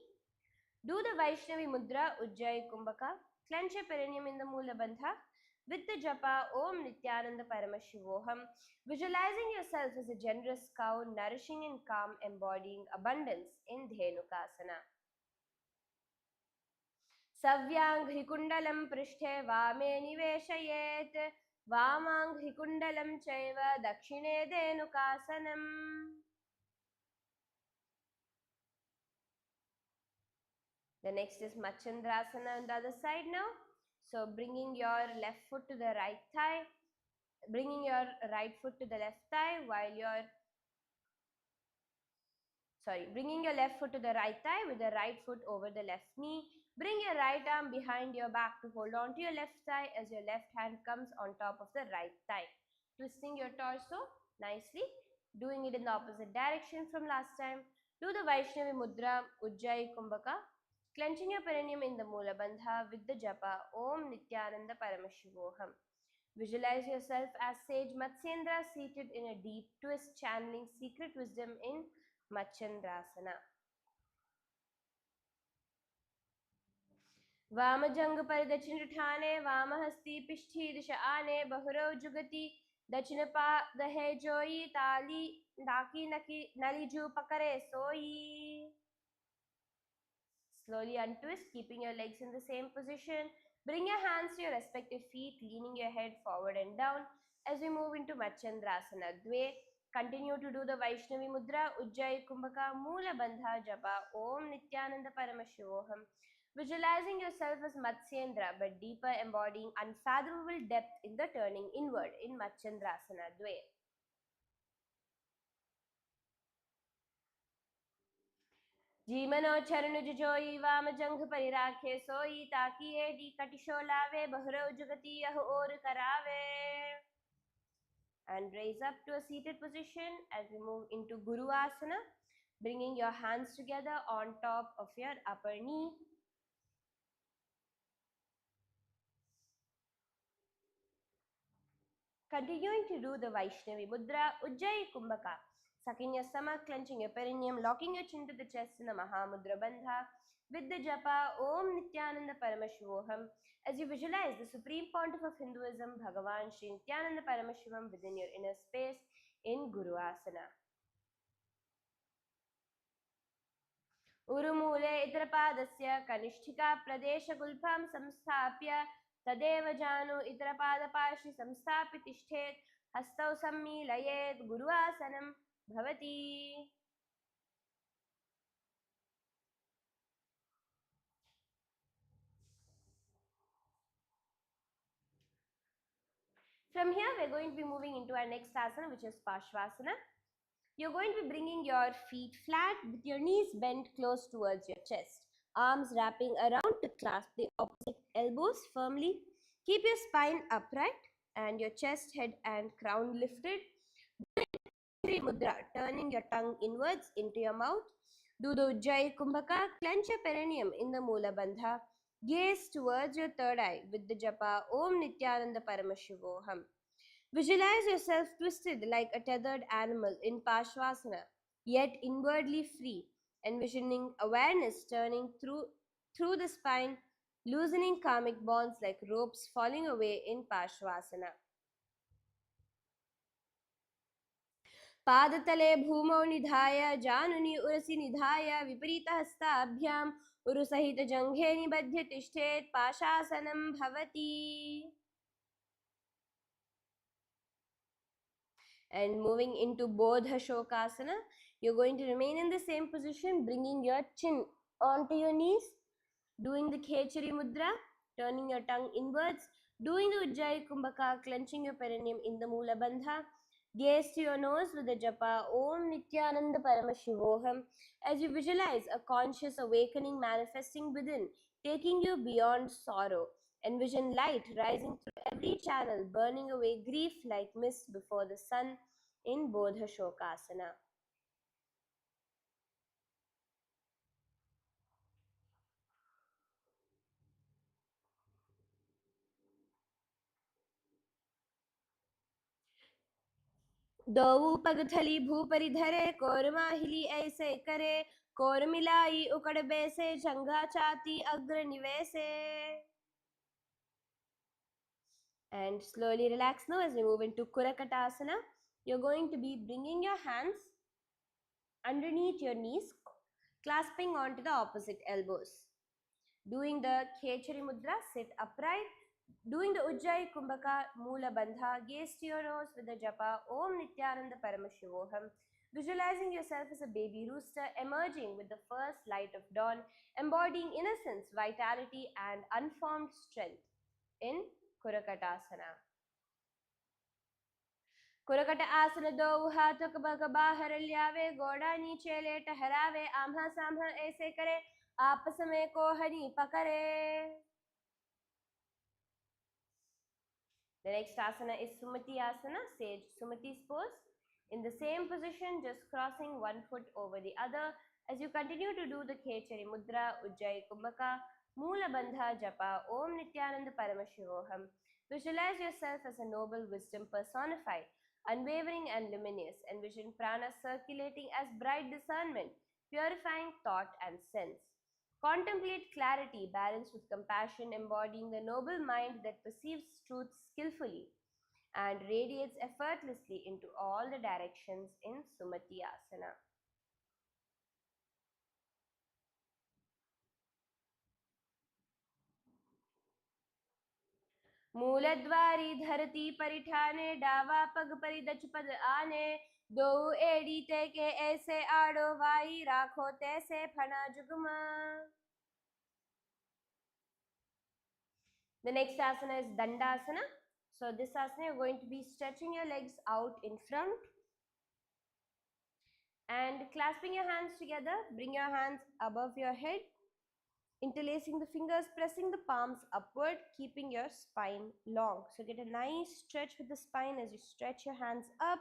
Do the Vaishnavi Mudra Ujjayi Kumbhaka. Clench your perineum in the Moola Bandha with the japa Om Nithyananda Paramashivoham. Visualizing yourself as a generous cow, nourishing and calm, embodying abundance in Dhenukasana. Savyanghikundalam prishthe vame niveshayet Vamanghikundalam chaiva dakshine Dhenukasanam. The next is Machandrasana on the other side now. So bringing your left foot to the right thigh, bringing your right foot to the left thigh while your Bringing your left foot to the right thigh with the right foot over the left knee. Bring your right arm behind your back to hold on to your left thigh as your left hand comes on top of the right thigh. Twisting your torso nicely, doing it in the opposite direction from last time. Do the Vaishnavi Mudra, Ujjayi Kumbhaka, clenching your perineum in the Mula Bandha with the japa Om Nithyananda Paramashivoham. Visualize yourself as sage Matsyendra seated in a deep twist, channeling secret wisdom in Machandrasana. वामजंग पर दक्षिण उठाने, वामहस्ती पिष्ठी दिशा आने, बहुरव जुगति दक्षिण पा दहे जोई, ताली डाकी नकी नलीजू पकड़े सोई. Slowly untwist, keeping your legs in the same position. Bring your hands to your respective feet, leaning your head forward and down as we move into Machandrasana. Dve. Continue to do the Vaishnavi Mudra, Ujjayi Kumbhaka, Moola Bandha Japa, Om Nithyananda Paramashivoham. Visualizing yourself as Matsyendra, but deeper, embodying unfathomable depth in the turning inward in Machandrasana. Dve. जीमनो चरण जोई वाम जंघ परिराखे सोई, ताकि AD कटिशो लावे, बहरो जुगति यह और करावे. And raise up to a seated position as we move into Guru Asana, bringing your hands together on top of your upper knee. Continuing to do the Vaishnavi Mudra, Ujjayi Kumbhaka, sucking your stomach, clenching your perineum, locking your chin to the chest in the Mahamudra Bandha with the japa Om Nithyananda Paramashivoham as you visualize the supreme pontiff of Hinduism, Bhagavan Sri Nithyananda Paramashivam within your inner space in Guru Asana. Urumule Itrapadasya Kanishthika Pradesha Gulpham Samsthapya Tadeva Janu Itrapadapashri Samsthapi Tishthet Hastau Sammilayet Guru Asanam Bhavati. From here, we're going to be moving into our next asana, which is Parshvasana. You're going to be bringing your feet flat with your knees bent close towards your chest. Arms wrapping around to clasp the opposite elbows firmly. Keep your spine upright and your chest, head and crown lifted. Mudra, turning your tongue inwards into your mouth. Do the Ujjayi Kumbhaka, clench your perineum in the Mula Bandha. Gaze towards your third eye with the japa Om Nithyananda Paramashivoham. Visualize yourself twisted like a tethered animal in Parshvasana, yet inwardly free, envisioning awareness turning through the spine, loosening karmic bonds like ropes falling away in Parshvasana. पादतले भूमौ निधाय जानुनि उरसि निधाय विपरीतहस्ताभ्याम् उरुसहित जङ्घे निबध्य तिष्ठेत् पाशासनं भवति. And moving into Bodha Shokasana, you're going to remain in the same position, bringing your chin onto your knees, doing the Khechari Mudra, turning your tongue inwards, doing the Ujjayi Kumbhaka, clenching your perineum in the Mula Bandha. Gaze to your nose with the japa Om Nithyananda Paramashivoham as you visualize a conscious awakening manifesting within, taking you beyond sorrow. Envision light rising through every channel, burning away grief like mist before the sun in Bodha Shokasana. दो पगथली भूपरि धरे core माहिली ऐसे करे core मिलाई उकड़ बैसे जंघा छाती अग्र निवेसे. And slowly relax now as we move into Kurakatasana. You're going to be bringing your hands underneath your knees, clasping onto the opposite elbows. Doing the Khechari Mudra, sit upright. Doing the Ujjayi Kumbhaka, Mula Bandha, gaze to your nose with the japa Om Nithyananda Paramashivoham. Visualizing yourself as a baby rooster emerging with the first light of dawn, embodying innocence, vitality and unformed strength in Kurakatasana. कुरकट आसन दो हाथों को बाहर लियावे, गोड़ा नीचे ले टहरावे, आम्हा साम्हा ऐसे करे, आपस में कोहनी पकड़े. The next asana is Sumati asana, sage Sumati's pose. In the same position, just crossing one foot over the other. As you continue to do the Khechari Mudra, Ujjayi Kumbhaka, Moola Bandha Japa, Om Nithyananda Paramashivoham. Visualize yourself as a noble wisdom personified, unwavering and luminous. Envision prana circulating as bright discernment, purifying thought and sense. Contemplate clarity balanced with compassion, embodying the noble mind that perceives truth skillfully and radiates effortlessly into all the directions in Sumati Asana. मूलद्वारी धरती परिठाने, डावा पग परिदच पद आने, दो एड़ी ते के ऐसे आड़ो वाई, राखो तैसे फना जुगमा. The next asana is Dandasana. So this asana, you're going to be stretching your legs out in front and clasping your hands together. Bring your hands above your head, interlacing the fingers, pressing the palms upward, keeping your spine long. So get a nice stretch with the spine as you stretch your hands up.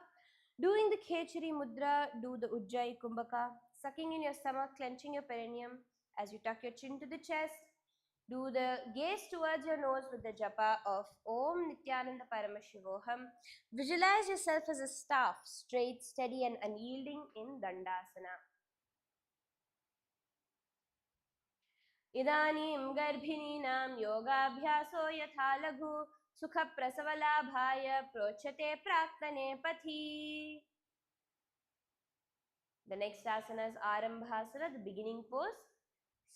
Doing the Khechari Mudra, do the Ujjayi Kumbhaka, sucking in your stomach, clenching your perineum as you tuck your chin to the chest. Do the gaze towards your nose with the japa of Om Nithyananda Paramashivoham. Visualize yourself as a staff, straight, steady, and unyielding in Dandasana. Idanim Garbhininam Yogabhyaso Yatha Laghu Sukha Prasavalabhaya Prochate Praktane Pathi. The next asana is Arambhasana, the beginning pose.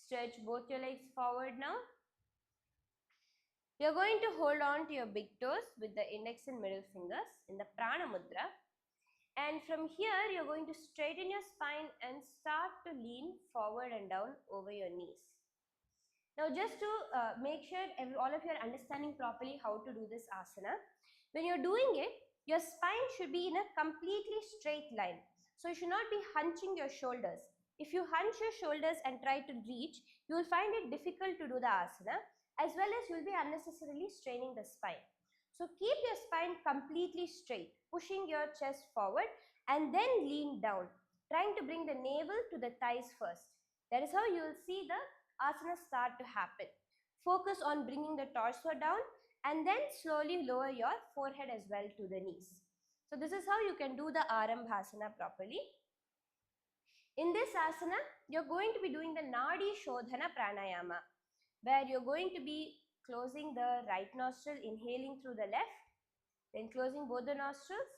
Stretch both your legs forward now. You're going to hold on to your big toes with the index and middle fingers in the Prana Mudra. And from here, you're going to straighten your spine and start to lean forward and down over your knees. Now, just to make sure all of you are understanding properly how to do this asana, when you're doing it, your spine should be in a completely straight line. So, you should not be hunching your shoulders. If you hunch your shoulders and try to reach, you will find it difficult to do the asana, as well as you'll be unnecessarily straining the spine. So keep your spine completely straight, pushing your chest forward and then lean down, trying to bring the navel to the thighs first. That is how you will see the asana start to happen. Focus on bringing the torso down and then slowly lower your forehead as well to the knees. So this is how you can do the Arambhasana properly. In this asana, you're going to be doing the Nadi Shodhana Pranayama, where you're going to be closing the right nostril, inhaling through the left, then closing both the nostrils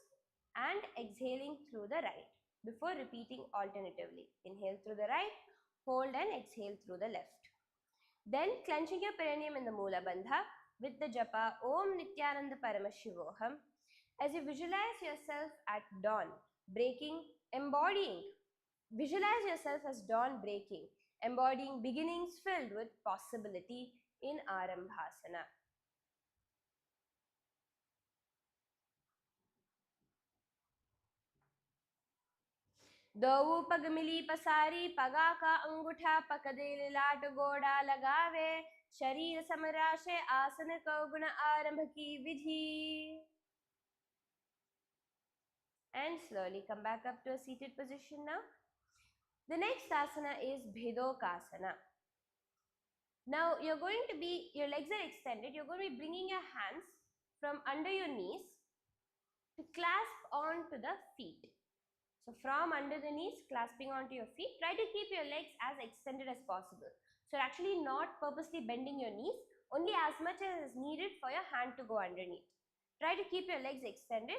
and exhaling through the right before repeating alternatively. Inhale through the right, hold and exhale through the left. Then clenching your perineum in the Moola Bandha with the japa Om Nithyananda Paramashivoham. As you visualize yourself at dawn, breaking, embodying. Visualize yourself as dawn breaking, embodying beginnings filled with possibility in Arambhasana. दो पग मिली पसारी, पगा का अंगूठा पकदे लाट गोड़ा लगावे, शरीर समराशे आसन को गुण आरंभ की विधि. And slowly come back up to a seated position now. The next asana is Bhidokasana. Now you're going to be, your legs are extended, you're going to be bringing your hands from under your knees to clasp onto the feet. So from under the knees, clasping onto your feet, try to keep your legs as extended as possible. So actually not purposely bending your knees, only as much as is needed for your hand to go underneath. Try to keep your legs extended.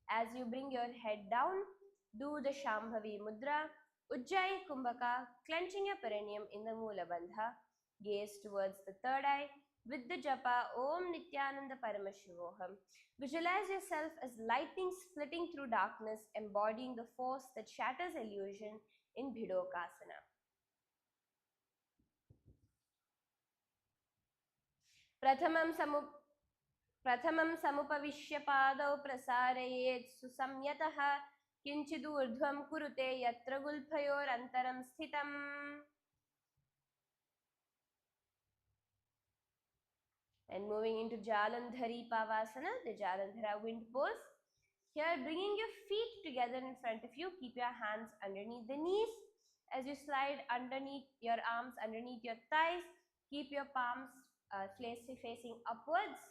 As you bring your head down, do the Shambhavi Mudra, Ujjayi Kumbhaka, clenching your perineum in the Moola Bandha. Gaze towards the third eye with the japa Om Nithyananda Paramashivoham. Visualize yourself as lightning splitting through darkness, embodying the force that shatters illusion in Bhidokasana. Prathamam प्रथमं समुपविश्य पादौ प्रसारयेत् सुसंयतः किञ्चिदूर्ध्वं कुरुते यत्र गुल्फयोरन्तरं स्थितम्. And moving into Jalandhari Pavasana, the Jalandhara wind pose. Here, bringing your feet together in front of you, keep your hands underneath the knees. As you slide underneath your arms, underneath your thighs, keep your palms facing upwards.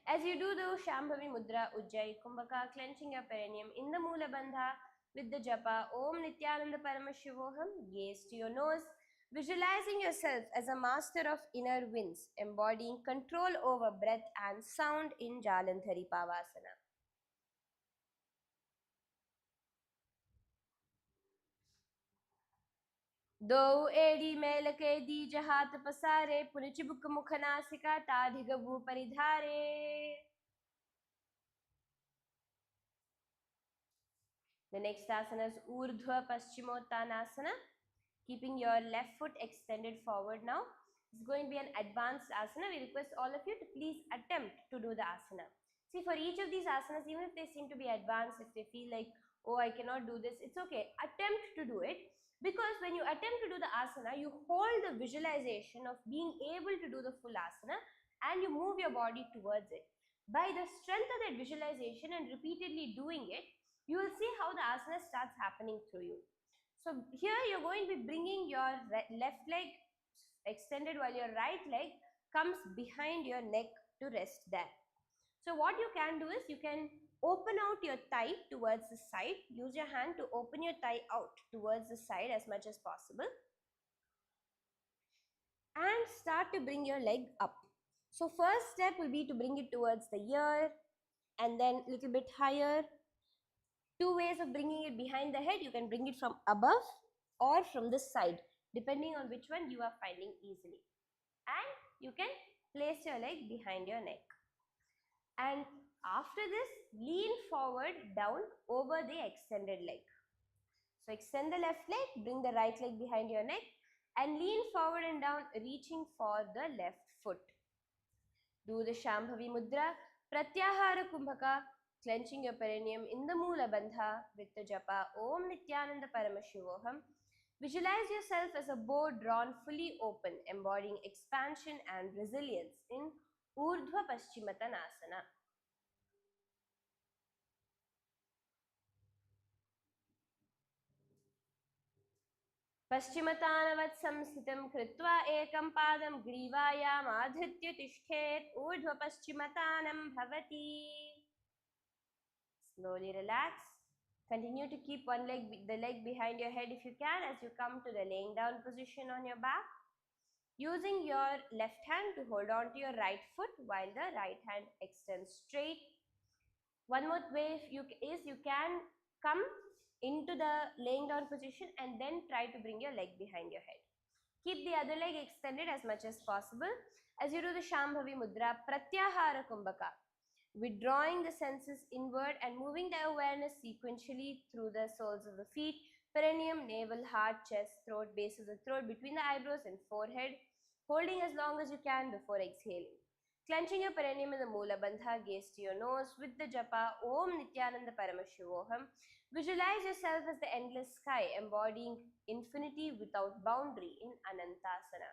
As you do the Shambhavi Mudra, Ujjayi Kumbhaka, clenching your perineum in the Moola Bandha with the japa Om Nithyananda Paramashivoham, gaze to your nose, visualizing yourself as a master of inner winds, embodying control over breath and sound in Jalandhari Pavasana. दो एड़ी मेलके these हाथ पसारे पुनचिबुक मुख नासिका ताधिगभू परिधारे. The next asana is Urdhva Paschimottanasana. Keeping your left foot extended forward now. It's going to be an advanced asana. We request all of you to please attempt to do the asana. See, for each of these asanas, even if they seem to be advanced, if they feel like, oh, I cannot do this, it's okay. Attempt to do it, because when you attempt to do the asana, you hold the visualization of being able to do the full asana and you move your body towards it. By the strength of that visualization and repeatedly doing it, you will see how the asana starts happening through you. So here you're going to be bringing your left leg extended while your right leg comes behind your neck to rest there. So what you can do is you can open out your thigh towards the side. Use your hand to open your thigh out towards the side as much as possible. And start to bring your leg up. So first step will be to bring it towards the ear and then a little bit higher. Two ways of bringing it behind the head. You can bring it from above or from the side, depending on which one you are finding easily. And you can place your leg behind your neck. And after this, lean forward down over the extended leg. So extend the left leg, bring the right leg behind your neck and lean forward and down, reaching for the left foot. Do the Shambhavi Mudra, Pratyahara Kumbhaka, clenching your perineum in the Moola Bandha with the japa Om Nithyananda Paramashivoham. Visualize yourself as a bow drawn fully open, embodying expansion and resilience in Urdhva Paschimottanasana. पश्चिमतानवत् संस्थितं कृत्वा एकं पादं ग्रीवायाम् आधृत्य तिष्ठेत् ऊर्ध्व पश्चिमतानं भवति. Slowly relax. Continue to keep the leg behind your head if you can as you come to the laying down position on your back. Using your left hand to hold on to your right foot while the right hand extends straight. One more way is you can come into the laying down position and then try to bring your leg behind your head. Keep the other leg extended as much as possible as you do the Shambhavi Mudra Pratyahara Kumbhaka, withdrawing the senses inward and moving the awareness sequentially through the soles of the feet, perineum, navel, heart, chest, throat, base of the throat, between the eyebrows and forehead, holding as long as you can before exhaling. Clenching your perineum in the Moola Bandha, gaze to your nose with the japa Om Nithyananda Paramashivoham. Visualize yourself as the endless sky, embodying infinity without boundary in Anantasana.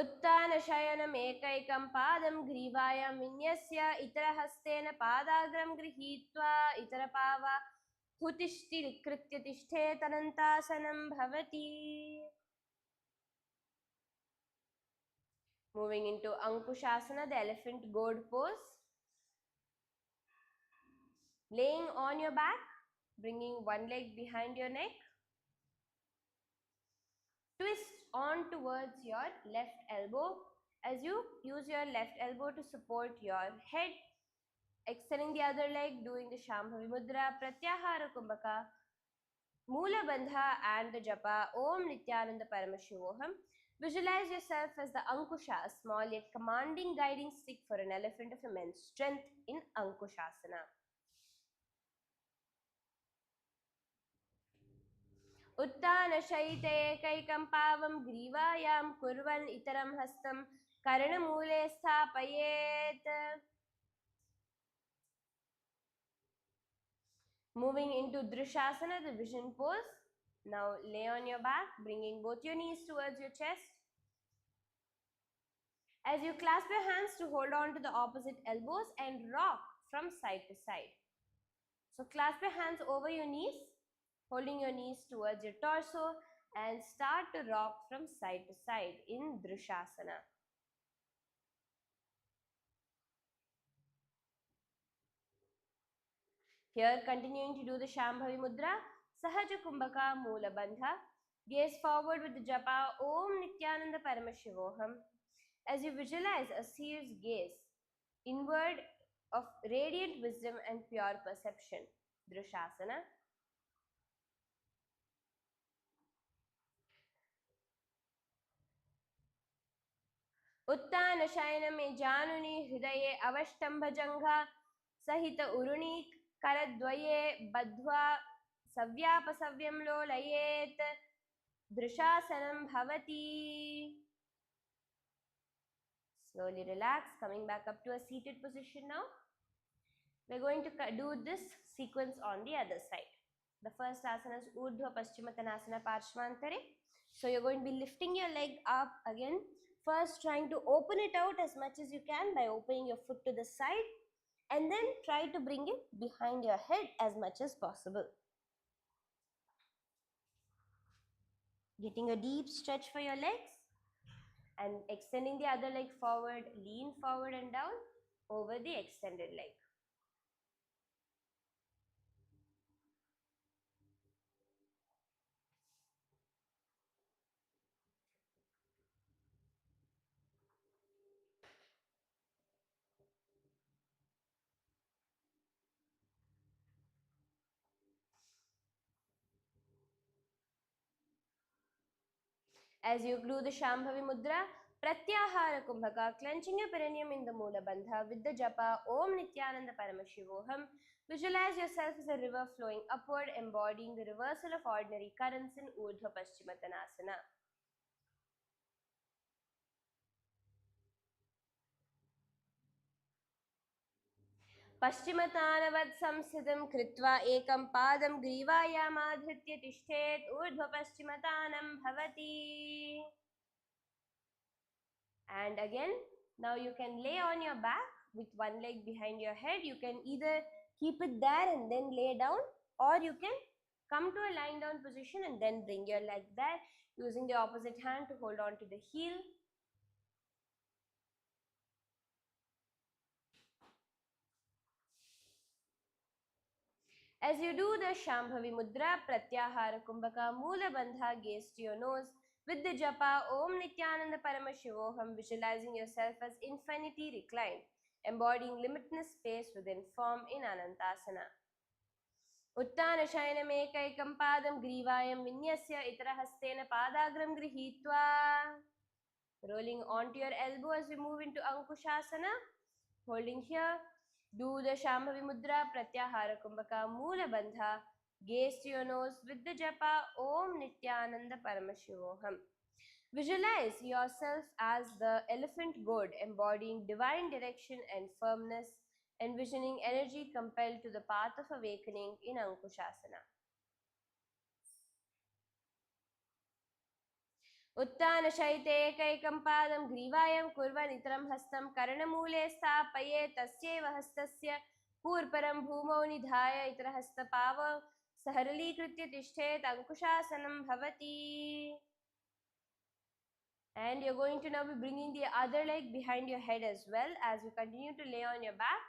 उत्तानशयनमेकैकं पादं ग्रीवायां विन्यस्य इतरहस्तेन पादाग्रं गृहीत्वा इतरपावा हुतिष्ठिकृत्य तिष्ठेत् अनन्तासनं भवति. Moving into Ankushasana, the elephant gourd pose. Laying on your back, bringing one leg behind your neck. Twist on towards your left elbow as you use your left elbow to support your head. Extending the other leg, doing the Shambhavi Mudra, Pratyahara Kumbhaka. Mula Bandha and the Japa Om Nithyananda Paramashivoham. Visualize yourself as the Ankusha, a small yet commanding guiding stick for an elephant of immense strength in Ankushasana. उत्तानशयितेकैकं पावं ग्रीवायां कुर्वन् इतरं हस्तं कर्णमूले स्थापयेत्. Moving into Drishasana, the vision pose. Now lay on your back, bringing both your knees towards your chest. As you clasp your hands to hold on to the opposite elbows and rock from side to side. So clasp your hands over your knees, holding your knees towards your torso, and start to rock from side to side in Drishasana. Here, continuing to do the Shambhavi Mudra, Sahaja Kumbhaka Moola Bandha. Gaze forward with the japa Om Nithyananda Paramashivoham. As you visualize a seer's gaze, inward of radiant wisdom and pure perception, Drishasana. उत्तान शयन में जानुनि हृदये अवष्टंभ जंघा सहित उरुणी करद्वये बद्ध्वा सव्यापसव्यं लोलयेत् दृशासनं भवति. Slowly relax, coming back up to a seated position now. We're going to do this sequence on the other side. The first asana is Urdhva Paschimottanasana Parshvantare. So you're going to be lifting your leg up again. First trying to open it out as much as you can by opening your foot to the side, and then try to bring it behind your head as much as possible. Getting a deep stretch for your legs and extending the other leg forward, lean forward and down over the extended leg. As you glue the Shambhavi Mudra, Pratyahara Kumbhaka, clenching your perineum in the Moola Bandha with the japa Om Nithyananda Paramashivoham. Visualize yourself as a river flowing upward, embodying the reversal of ordinary currents in Urdhva Paschimottanasana. पश्चिमतानवत् संस्थितं कृत्वा एकं पादं ग्रीवायामाधृत्य तिष्ठेत् ऊर्ध्वपश्चिमतानं भवति. And again, now you can lay on your back with one leg behind your head. You can either keep it there and then lay down, or you can come to a lying down position and then bring your leg there, using the opposite hand to hold on to the heel. As you do the Shambhavi Mudra, Pratyahara Kumbhaka, Moola Bandha, gaze to your nose with the japa Om Nithyananda Paramashivoham, visualizing yourself as infinity reclined, embodying limitless space within form in Anantasana. उत्तानशयनमेकैकं पादं ग्रीवायं विन्यस्य इतरहस्तेन पादाग्रं गृहीत्वा. Rolling onto your elbow as we move into Ankushasana. Holding here. Do the Shambhavi Mudra, Pratyahara Kumbhaka, Moola Bandha. Gaze to your nose with the japa Om Nithyananda Paramashivoham. Visualize yourself as the elephant god, embodying divine direction and firmness, envisioning energy compelled to the path of awakening in Ankushasana. उत्तानशयितेकैकं पादं ग्रीवायं कुर्वन् इतरं हस्तं कर्णमूले स्थापयेत् तस्यैव हस्तस्य पूर्वपरं भूमौ निधाय इतरहस्तपावौ सहरलीकृत्य तिष्ठेत् अंकुशासनं भवति. And you're going to now be bringing the other leg behind your head as well. As you continue to lay on your back,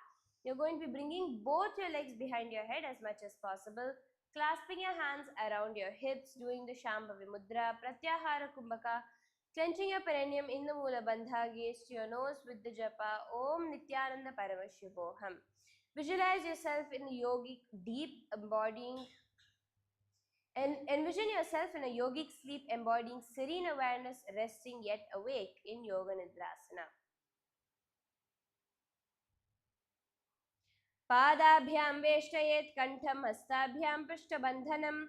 you're going to be bringing both your legs behind your head as much as possible, clasping your hands around your hips, doing the Shambhavi Mudra, Pratyahara Kumbhaka, clenching your perineum in the Moola Bandha, gaze to your nose with the japa Om Nithyananda Paramashivoham. Visualize yourself in yogic deep, embodying And envision yourself in a yogic sleep, embodying serene awareness, resting yet awake in Yoga Nidrasana. पादाभ्यां वेष्टयेत् कंठं हस्ताभ्यां पृष्ठबन्धनं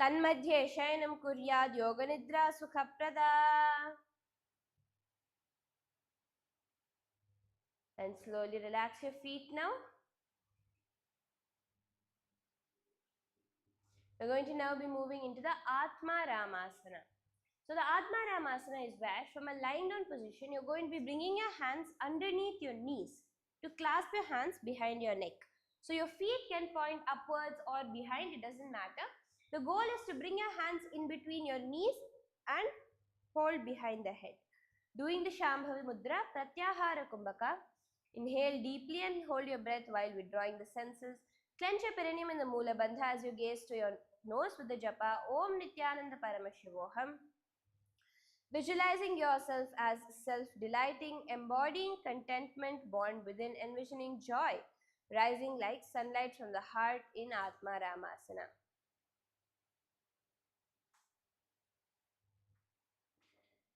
तन्मध्ये शयनं कुर्यात् योगनिद्रा सुखप्रदा. And slowly relax your feet now. We're going to now be moving into the Atma Ramasana. So the Atma Ramasana is where from a lying down position, you're going to be bringing your hands underneath your knees to clasp your hands behind your neck. So your feet can point upwards or behind, it doesn't matter. The goal is to bring your hands in between your knees and hold behind the head. Doing the Shambhavi Mudra, Pratyahara Kumbhaka. Inhale deeply and hold your breath while withdrawing the senses. Clench your perineum in the Mula Bandha as you gaze to your nose with the japa Om Nithyananda Paramashivoham. Visualizing yourself as self-delighting, embodying contentment born within, envisioning joy, rising like sunlight from the heart in Atma Ramasana.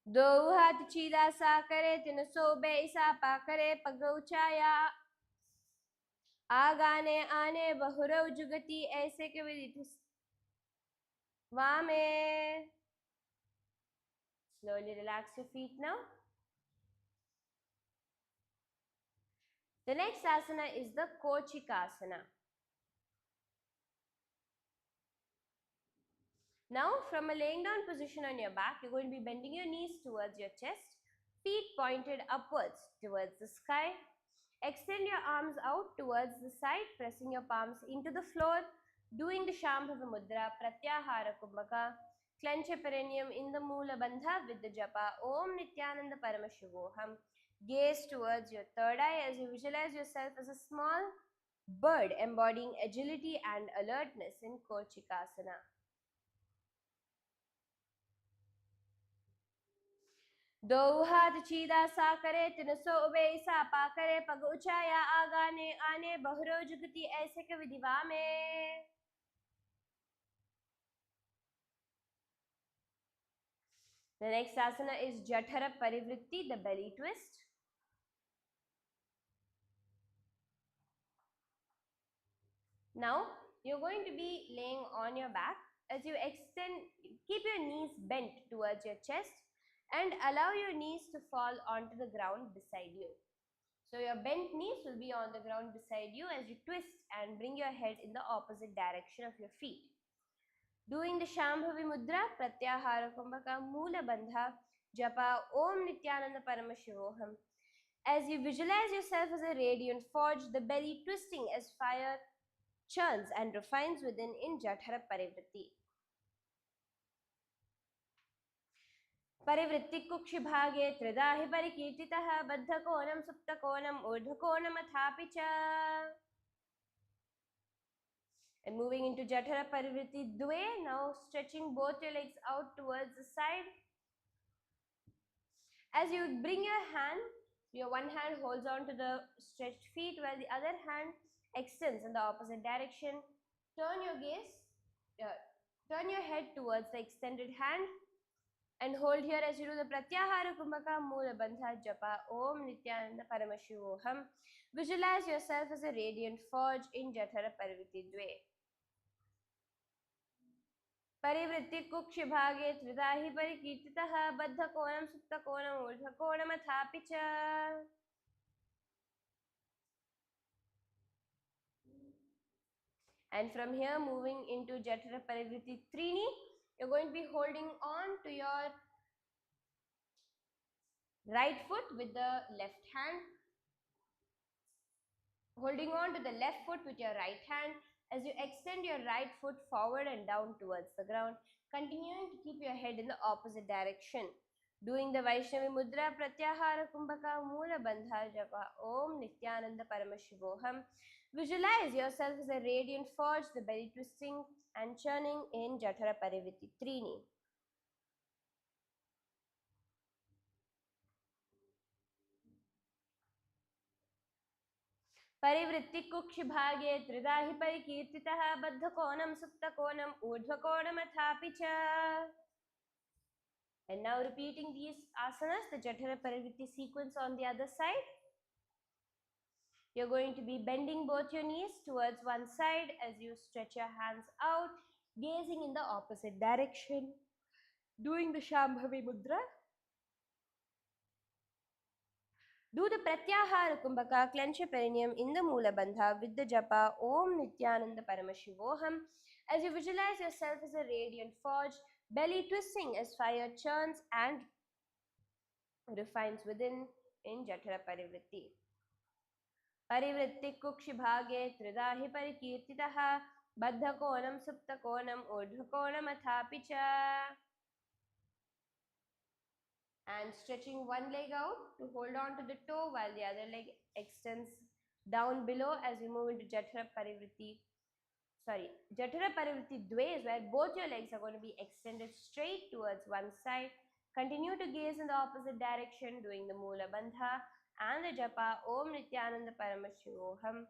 दो हाथ चीदा सा करे तिन सो बेसा पा करे पग ऊंचाया आगाने आने बहुरव जुगति ऐसे के विदित वामे. Slowly relax your feet now. The next asana is the Kochikasana. Now, from a laying down position on your back, you're going to be bending your knees towards your chest, feet pointed upwards towards the sky. Extend your arms out towards the side, pressing your palms into the floor, doing the Shambhava Mudra, Pratyahara Kumbhaka. Clench your perineum in the Mula Bandha with the japa Om Nithyananda Paramashivoham. Gaze towards your third eye as you visualize yourself as a small bird embodying agility and alertness in Kochikasana. दो हाथ चीदा सा करे तिन सो ube सा पा करे पग ऊंचाया आगाने आने बहुरो जुगति ऐसे के विधिवा में. The next asana is Jathara Parivritti, the belly twist. Now you're going to be laying on your back as you extend, keep your knees bent towards your chest and allow your knees to fall onto the ground beside you. So your bent knees will be on the ground beside you as you twist and bring your head in the opposite direction of your feet. Doing the Shambhavi Mudra, Pratyahara Kumbhaka, Mula Bandha, Japa Om Nithyananda Paramashivoham. As you visualize yourself as a radiant forge, the belly twisting as fire churns and refines within in Jathara Parivritti. परिवृत्ति कुक्षि भागे त्रिधा हि परिकीर्तितः बद्धकोणं सुप्तकोणं ऊर्ध्वकोणमथापि च. And moving into Jathara Parivritti Dve, now stretching both your legs out towards the side. As you bring your hand, your one hand holds on to the stretched feet while the other hand extends in the opposite direction. Turn your gaze, turn your head towards the extended hand and hold here as you do the Pratyahara Kumbhaka Mula Bandha Japa Om Nithyananda Paramashivoham. Visualize yourself as a radiant forge in Jathara Parivritti Dve. परिवृत्ति कुक्ष भागे त्रिधा हि परिकीर्तितः बद्धकोणं सुप्तकोणं ऊर्ध्वकोणमथापि च. And from here moving into Jathara Parivritti Trini, you're going to be holding on to your right foot with the left hand, holding on to the left foot with your right hand as you extend your right foot forward and down towards the ground, continuing to keep your head in the opposite direction. Doing the Vaishnavi Mudra, Pratyahara Kumbhaka, Mula Bandha Japa, Om Nithyananda Paramashivoham. Visualize yourself as a radiant forge, the belly twisting and churning in Jathara Parivritti Trini. परिवृत्तिकुक्षिभागे त्रिधा हि परिकीर्तितः बद्धकोणं सुप्तकोणम् ऊर्ध्वकोणमथापि च. And now repeating these asanas, the Jatara Parivritti sequence on the other side. You're going to be bending both your knees towards one side as you stretch your hands out, gazing in the opposite direction, doing the Shambhavi Mudra. Do the Pratyahara Kumbhaka, clench your perineum in the Mula Bandha with the japa Om Nithyananda Paramashivoham. As you visualize yourself as a radiant forge, belly twisting as fire churns and refines within in Jatara Parivritti. परिवृत्तिकुक्षिभागे त्रिधा हि परिकीर्तितः बद्धकोणं सुप्तकोणम् ऊर्ध्वकोणमथापि च. And stretching one leg out to hold on to the toe while the other leg extends down below as we move into Jatara Parivritti. Jatara Parivritti Dve is where both your legs are going to be extended straight towards one side. Continue to gaze in the opposite direction, doing the Mula Bandha and the Japa Om Nithyananda Paramashivoham.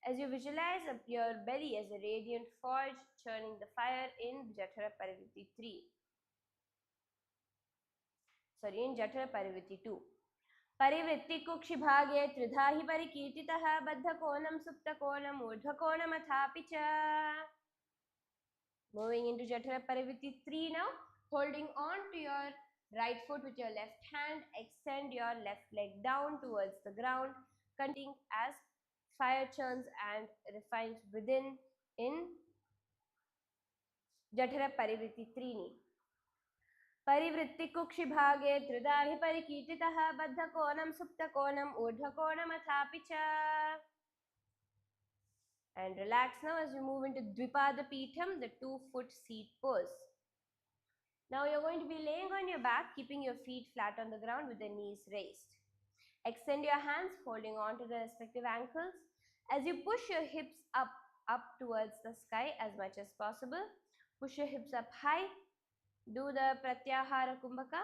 As you visualize your belly as a radiant forge, churning the fire in Jatara Parivritti 3. In Jatara Parivritti 2. परिवृत्तिकुक्षिभागे त्रिधा हि परिकीर्तितः बद्धकोणं सुप्तकोणम् ऊर्ध्वकोणमथापि च. Moving into Jatara Parivritti 3 now, holding on to your right foot with your left hand, extend your left leg down towards the ground, continuing as fire churns and refines within in Jatara Parivritti 3. परिवृत्तिकुक्षिभागे त्रिधा हि परिकीर्तितः बद्धकोणं सुप्तकोणम् ऊर्ध्वकोणमथापि च. And relax now as you move into Dvipada Pitham, the 2-foot seat pose. Now you're going to be laying on your back, keeping your feet flat on the ground with the knees raised. Extend your hands, holding on to the respective ankles. As you push your hips up towards the sky as much as possible. Push your hips up high. Do the Pratyahara Kumbhaka.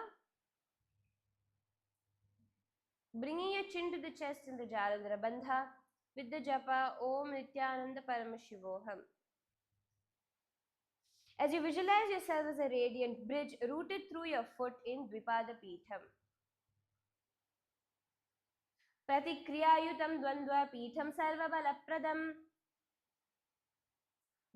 Bringing your chin to the chest in the Jalandhara Bandha with the japa Om Nithyananda Paramashivoham. As you visualize yourself as a radiant bridge rooted through your foot in Dvipada Pitham. Pratikriyayutam Dvandva Pitham Sarvabala-pradam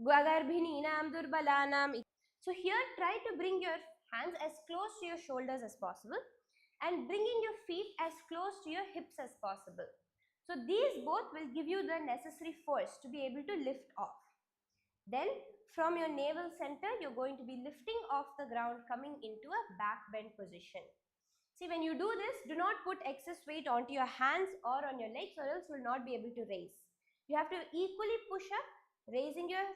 Gwagarbhininam Durbalanam. So here try to bring your hands as close to your shoulders as possible and bringing your feet as close to your hips as possible. So these both will give you the necessary force to be able to lift off. Then from your navel center, you're going to be lifting off the ground, coming into a back bend position. See, when you do this, do not put excess weight onto your hands or on your legs or else you will not be able to raise. You have to equally push up, raising your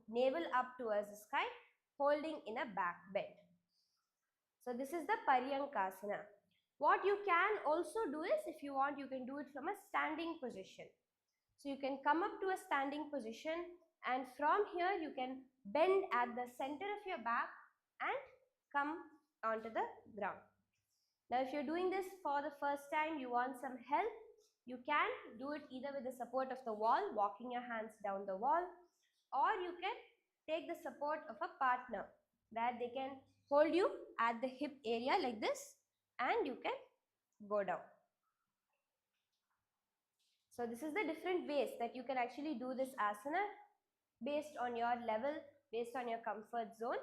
navel up towards the sky, holding in a back bend. So this is the Paryankasana. What you can also do is, if you want, you can do it from a standing position. So you can come up to a standing position and from here you can bend at the center of your back and come onto the ground. Now if you're doing this for the first time, you want some help, you can do it either with the support of the wall, walking your hands down the wall, or you can take the support of a partner that they can hold you at the hip area like this and you can go down. So this is the different ways that you can actually do this asana based on your level, based on your comfort zone.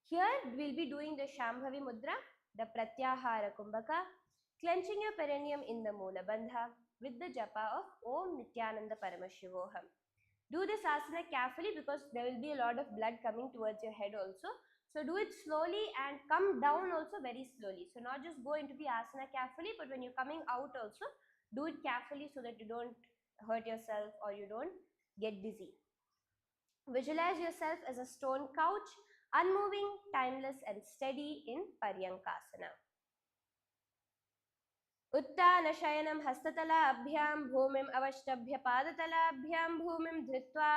Here we'll be doing the Shambhavi Mudra, the Pratyahara Kumbhaka, clenching your perineum in the Mula Bandha with the japa of Om Nithyananda Paramashivoham. Do this asana carefully because there will be a lot of blood coming towards your head also. So do it slowly and come down also very slowly. So not just go into the asana carefully, but when you're coming out also, do it carefully so that you don't hurt yourself or you don't get dizzy. Visualize yourself as a stone couch, unmoving, timeless and steady in Paryankasana. उत्तान शयनं हस्ततलाभ्यां भूमिम् अवष्टभ्य पादतलाभ्यां भूमिं धृत्वा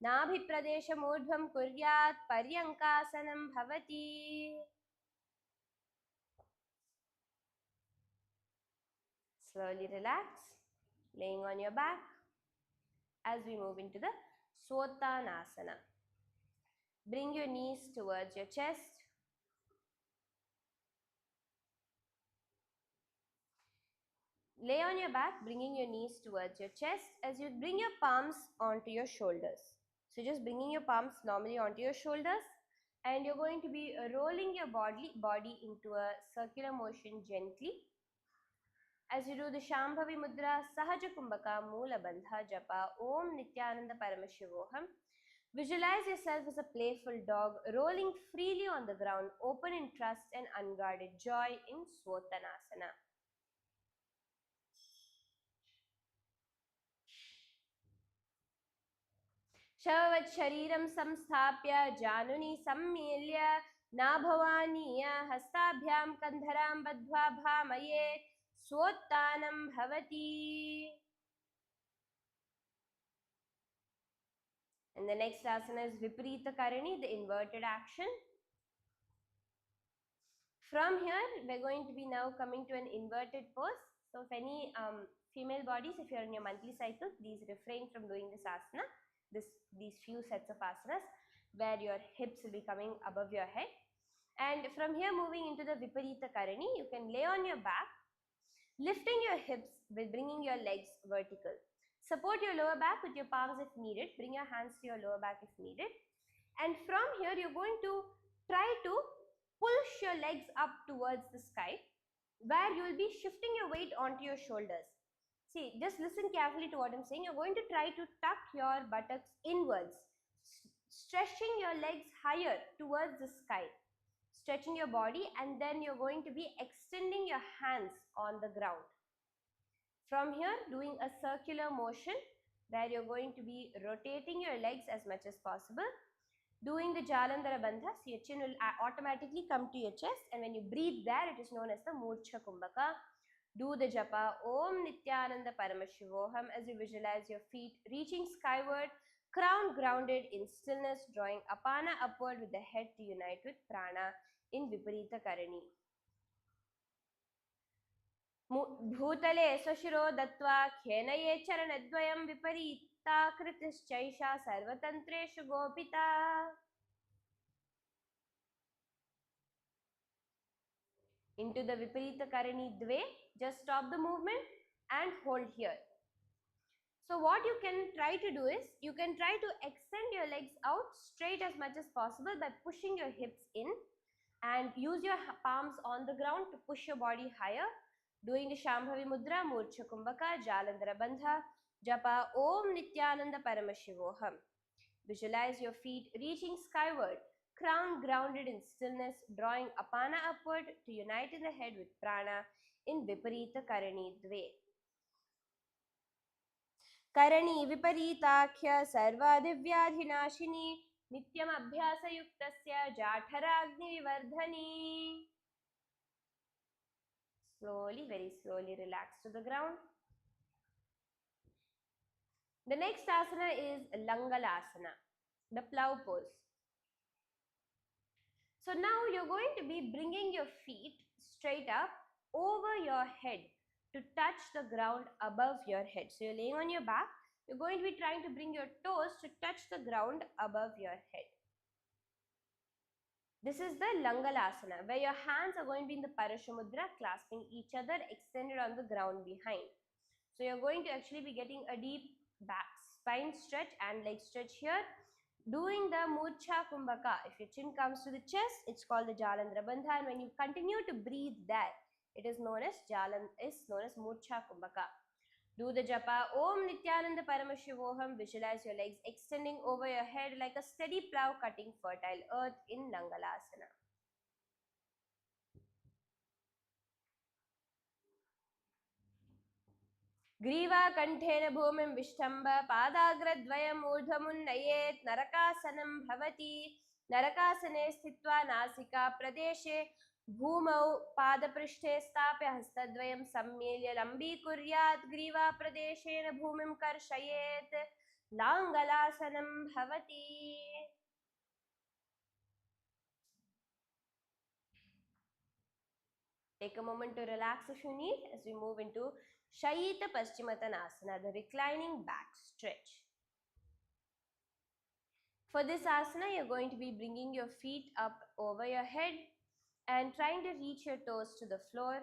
नाभिप्रदेशमूर्ध्वं कुर्यात् पर्यङ्कासनं भवति. Slowly relax. laying on your back as we move into the Swatanasana. Bring your knees towards your chest. Lay on your back, bringing your knees towards your chest as you bring your palms onto your shoulders. So just bringing your palms normally onto your shoulders, and you're going to be rolling your body into a circular motion gently. As you do the Shambhavi Mudra, Sahaja Kumbhaka, Moola Bandha Japa, Om Nithyananda Paramashivoham. Visualize yourself as a playful dog rolling freely on the ground, open in trust and unguarded joy in Swatanasana. शववत् शरीरं संस्थाप्य जानुनी सम्मील्य नाभवानीय हस्ताभ्यां कन्धरां बद्ध्वा भामये स्वोत्तानं भवति. And the next asana is Viparita Karani, the inverted action. From here, we're going to be now coming to an inverted pose. So if any female bodies, if you're in your monthly cycle, please refrain from doing this asana, these few sets of asanas, where your hips will be coming above your head. And from here, moving into the Viparita Karani, you can lay on your back, lifting your hips with bringing your legs vertical. Support your lower back with your palms if needed. Bring your hands to your lower back if needed. And from here, you're going to try to push your legs up towards the sky, where you will be shifting your weight onto your shoulders. See, just listen carefully to what I'm saying. You're going to try to tuck your buttocks inwards, stretching your legs higher towards the sky, stretching your body, and then you're going to be extending your hands on the ground. From here, doing a circular motion where you're going to be rotating your legs as much as possible. Doing the Jalandhara Bandha, so your chin will automatically come to your chest, and when you breathe there, it is known as the Murcha Kumbhaka. Do the japa Om Nithyananda Paramashivoham as you visualize your feet reaching skyward, crown grounded in stillness, drawing apana upward with the head to unite with prana in Viparita Karani. Bhutale स्वशिरो दत्वा खेनये चरणद्वयं विपरीता कृतिश्चैषा सर्वतन्त्रेषु गोपिता. Into the Viparita Karani Dve, just stop the movement and hold here. So what you can try to do is, you can try to extend your legs out straight as much as possible by pushing your hips in, and use your palms on the ground to push your body higher. Doing the Shambhavi Mudra, Murcha Kumbhaka, Jalandhara Bandha, Japa Om Nithyananda Paramashivoham. Visualize your feet reaching skyward, crown grounded in stillness, drawing apana upward to unite in the head with prana in Viparita Karani Dve. Karani Viparitakhya Sarvadivyadhinashini Nityam Abhyasa Yuktasya Jatharagni Vivardhani. Slowly, very slowly relax to the ground. The next asana is Langalasana, the plow pose. So now you're going to be bringing your feet straight up over your head to touch the ground above your head. So you're laying on your back. You're going to be trying to bring your toes to touch the ground above your head. This is the Langalasana, where your hands are going to be in the Parashamudra, clasping each other, extended on the ground behind. So you're going to actually be getting a deep back spine stretch and leg stretch here. Doing the Murcha Kumbhaka. If your chin comes to the chest, it's called the Jalandhara Bandha, and when you continue to breathe there, it is known as Murcha Kumbhaka. Do the japa Om Nithyananda Paramashivoham. Visualize your legs extending over your head like a steady plow cutting fertile earth in Langalasana. Griva Kanthena Bhumim Vishtamba Padagradvayam Urdhamunnayet Narakasanam Bhavati. Narakasane Sthitva Nasika Pradeshe Bhumau Padaprishthe Stapya Hastadvayam Sammilya Lambi Kuryat Griva Pradeshena Bhumim Karshayet Langalasanam Bhavati. Take a moment to relax if you need as we move into Shayita Paschimottanasana, the reclining back stretch. For this asana, you're going to be bringing your feet up over your head and trying to reach your toes to the floor.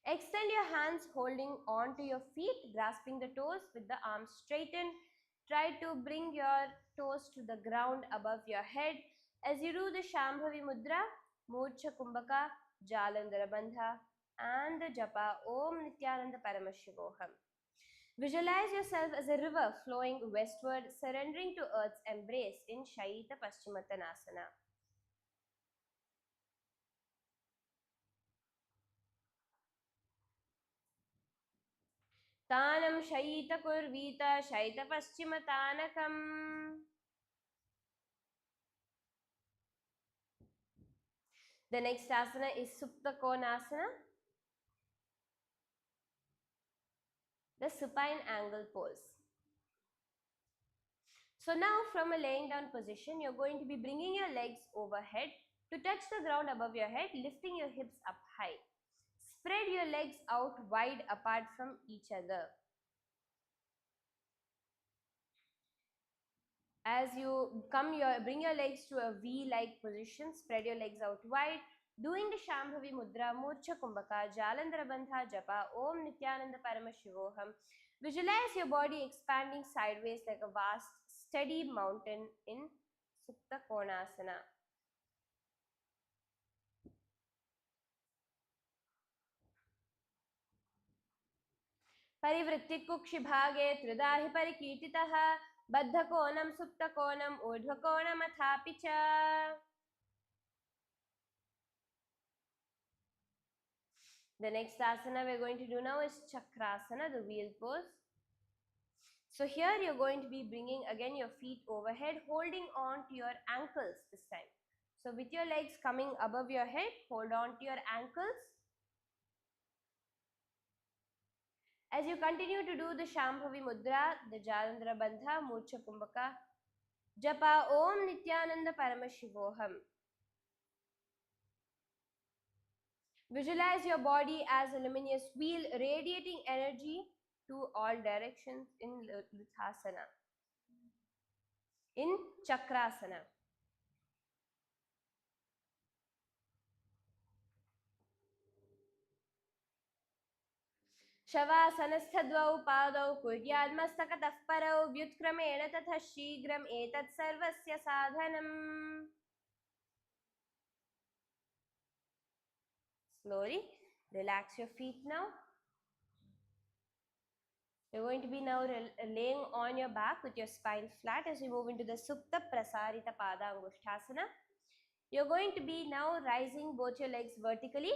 Extend your hands holding on to your feet, grasping the toes with the arms straightened. Try to bring your toes to the ground above your head. As you do the Shambhavi Mudra, Murcha Kumbhaka, Jalandhara Bandha, and the Japa Om Nithyananda Paramashivoham. Visualize yourself as a river flowing westward, surrendering to earth's embrace in Shayita Paschimottanasana. Tanam Shayita Kurvita Shayita Paschimottanakam. The next asana is Supta Konasana, the supine angle pose. So now from a laying down position, you're going to be bringing your legs overhead to touch the ground above your head, lifting your hips up high. Spread your legs out wide apart from each other. As you bring your legs to a V-like position, spread your legs out wide, doing the Shambhavi Mudra, Murcha Kumbhaka, Jalandhara Bandha Japa, Om Nithyananda Paramashivoham. Visualize your body expanding sideways like a vast, steady mountain in Supta Konasana. परिवृत्तिकुक्षिभागे त्रिधा हि परिकीर्तितः बद्धकोणं सुप्तकोणम् ऊर्ध्वकोणमथापि च. The next asana we're going to do now is Chakrasana, the wheel pose. So here you're going to be bringing again your feet overhead, holding on to your ankles this time. So with your legs coming above your head, hold on to your ankles. As you continue to do the Shambhavi Mudra, the Jalandhara Bandha, Murcha Kumbhaka, Japa Om Nithyananda Paramashivoham. Visualize your body as a luminous wheel radiating energy to all directions in Luthasana, in Chakrasana. शवासनस्थद्वौ पादौ कुर्यान्मस्तकतः परौ व्युत्क्रमेण ततः शीघ्रम् एतत् सर्वस्य साधनम्. Slowly relax your feet now. You're going to be now laying on your back with your spine flat as we move into the Supta Prasarita Pada Angushthasana. You're going to be now rising both your legs vertically.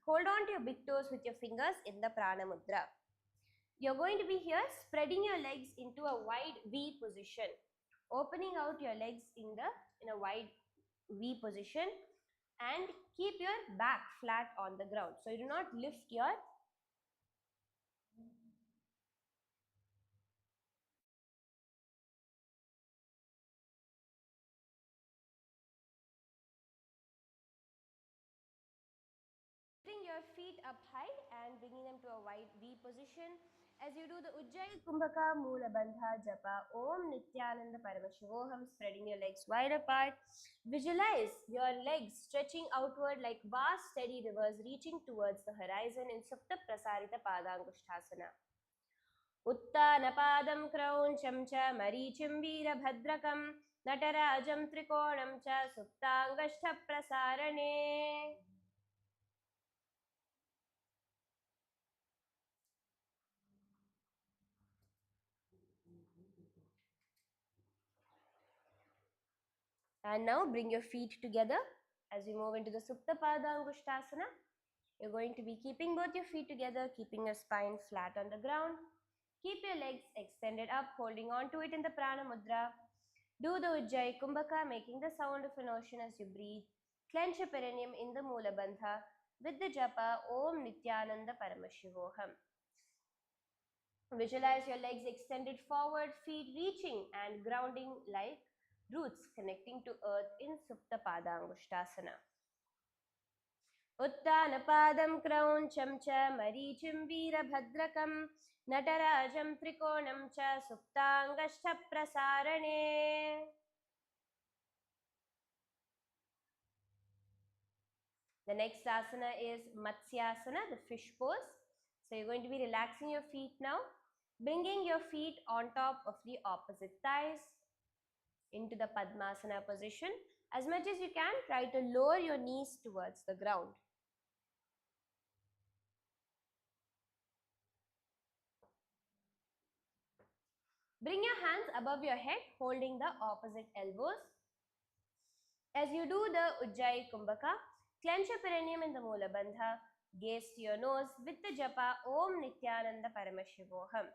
Hold on to your big toes with your fingers in the Prana Mudra. You're going to be here spreading your legs into a wide V position, opening out your legs in a wide V position, and keep your back flat on the ground. So you do not lift your lifting your feet up high and bringing them to a wide V position. As you do the Ujjayi Kumbhaka Moola Bandha Japa Om Nithyananda Paramashivoham, spreading your legs wide apart. Visualize your legs stretching outward like vast steady rivers reaching towards the horizon in Supta Prasarita Padangushthasana. Uttanapadam Krauncham cha Marichim Veerabhadrakam Natarajam Trikonam cha Suptangashta Prasarane. And now bring your feet together as we move into the Supta Pada Angushthasana. You're going to be keeping both your feet together, keeping your spine flat on the ground. Keep your legs extended up, holding on to it in the Prana Mudra. Do the Ujjayi Kumbhaka, making the sound of an ocean as you breathe. Clench your perineum in the Moola Bandha with the Japa Om Nithyananda Paramashivoham. Visualize your legs extended forward, feet reaching and grounding like roots connecting to earth in Supta Pada Angushthasana. उत्तानपादं क्रौञ्चं च मरीचिं वीरभद्रकं नटराजं त्रिकोणं च सुप्ताङ्गश्च प्रसारणे. The next asana is Matsyasana, the fish pose. So you're going to be relaxing your feet now, bringing your feet on top of the opposite thighs into the Padmasana position. As much as you can, try to lower your knees towards the ground. Bring your hands above your head, holding the opposite elbows. As you do the Ujjayi Kumbhaka, clench your perineum in the Mula Bandha, gaze to your nose with the japa Om Nithyananda Paramashivoham.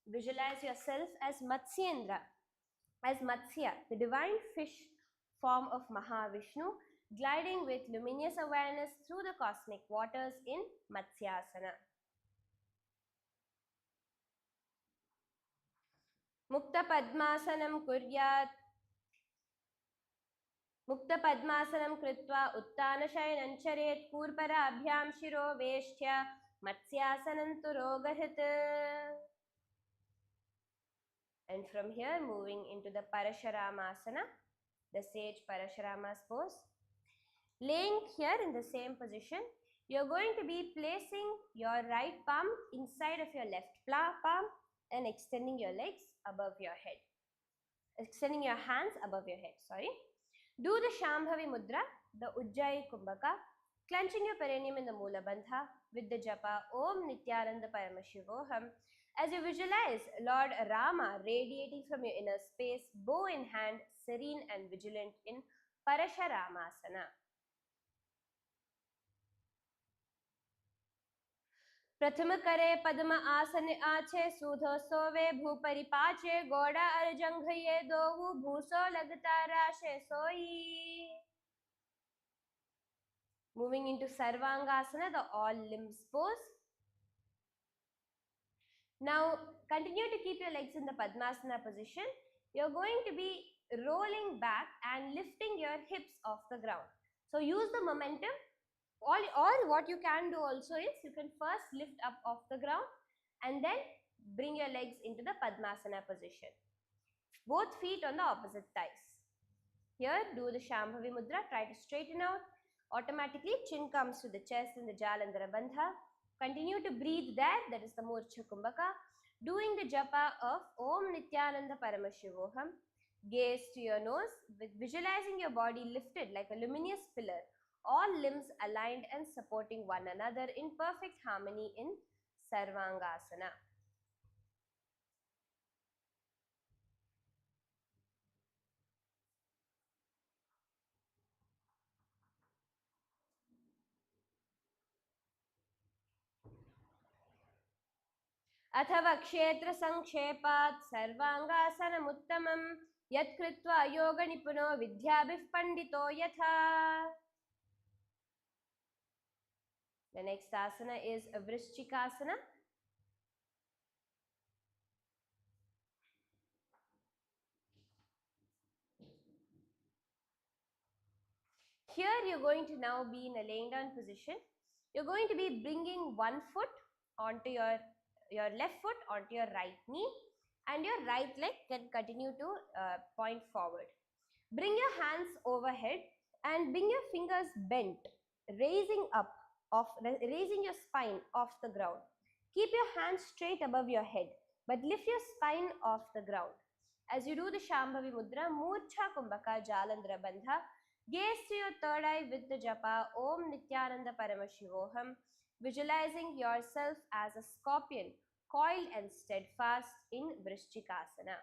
Visualize yourself as Matsyendra, as Matsya, the divine fish form of Mahavishnu, gliding with luminous awareness through the cosmic waters in Matsyasana. Mukta Padmasanam Kuryat. Mukta Padmasanam Kritva Uttana Shayanam Charet Purparabhyam Shiro Veshtya Matsyasanam Turogahit. And from here, moving into the Parasharamasana, the sage Parasharama's pose. Laying here in the same position, you're going to be placing your right palm inside of your left palm and extending your legs above your head. Extending your hands above your head, sorry. Do the Shambhavi Mudra, the Ujjayi Kumbhaka, clenching your perineum in the Mula Bandha with the japa Om Nithyananda Paramashivoham. As you visualize Lord Rama radiating from your inner space, bow in hand, serene and vigilant in Parasharamasana. प्रथम करे पद्म आसन आछे सूधो सोवे भूपरि पाचे गोड़ा अर्जंघ ये दोवु भूसो लगता राशे सोई. Moving into Sarvangasana, the all limbs pose. Now continue to keep your legs in the Padmasana position. You're going to be rolling back and lifting your hips off the ground. So use the momentum. Or what you can do also is you can first lift up off the ground and then bring your legs into the Padmasana position. Both feet on the opposite thighs. Here, do the Shambhavi Mudra. Try to straighten out. Automatically, chin comes to the chest in the Jalandhara Bandha. Continue to breathe there. That is the Murcha Kumbhaka. Doing the japa of Om Nithyananda Paramashivoham. Gaze to your nose with visualizing your body lifted like a luminous pillar. All limbs aligned and supporting one another in perfect harmony in Sarvangasana. अथवा क्षेत्र संक्षेपात् सर्वांगासनमुत्तमं यत्कृत्वा योगनिपुनो विद्याभिः पंडितो यथा. The next asana is Vrishchikasana. Here you're going to now be in a laying down position. You're going to be bringing one foot onto your left foot onto your right knee, and your right leg can continue to point forward. Bring your hands overhead and bring your fingers bent, raising your spine off the ground. Keep your hands straight above your head, but lift your spine off the ground. As you do the Shambhavi Mudra, Murcha Kumbhaka Jalandhara Bandha, gaze to your third eye with the japa Om Nithyananda Paramashivoham, visualizing yourself as a scorpion, coiled and steadfast in Vrishchikasana.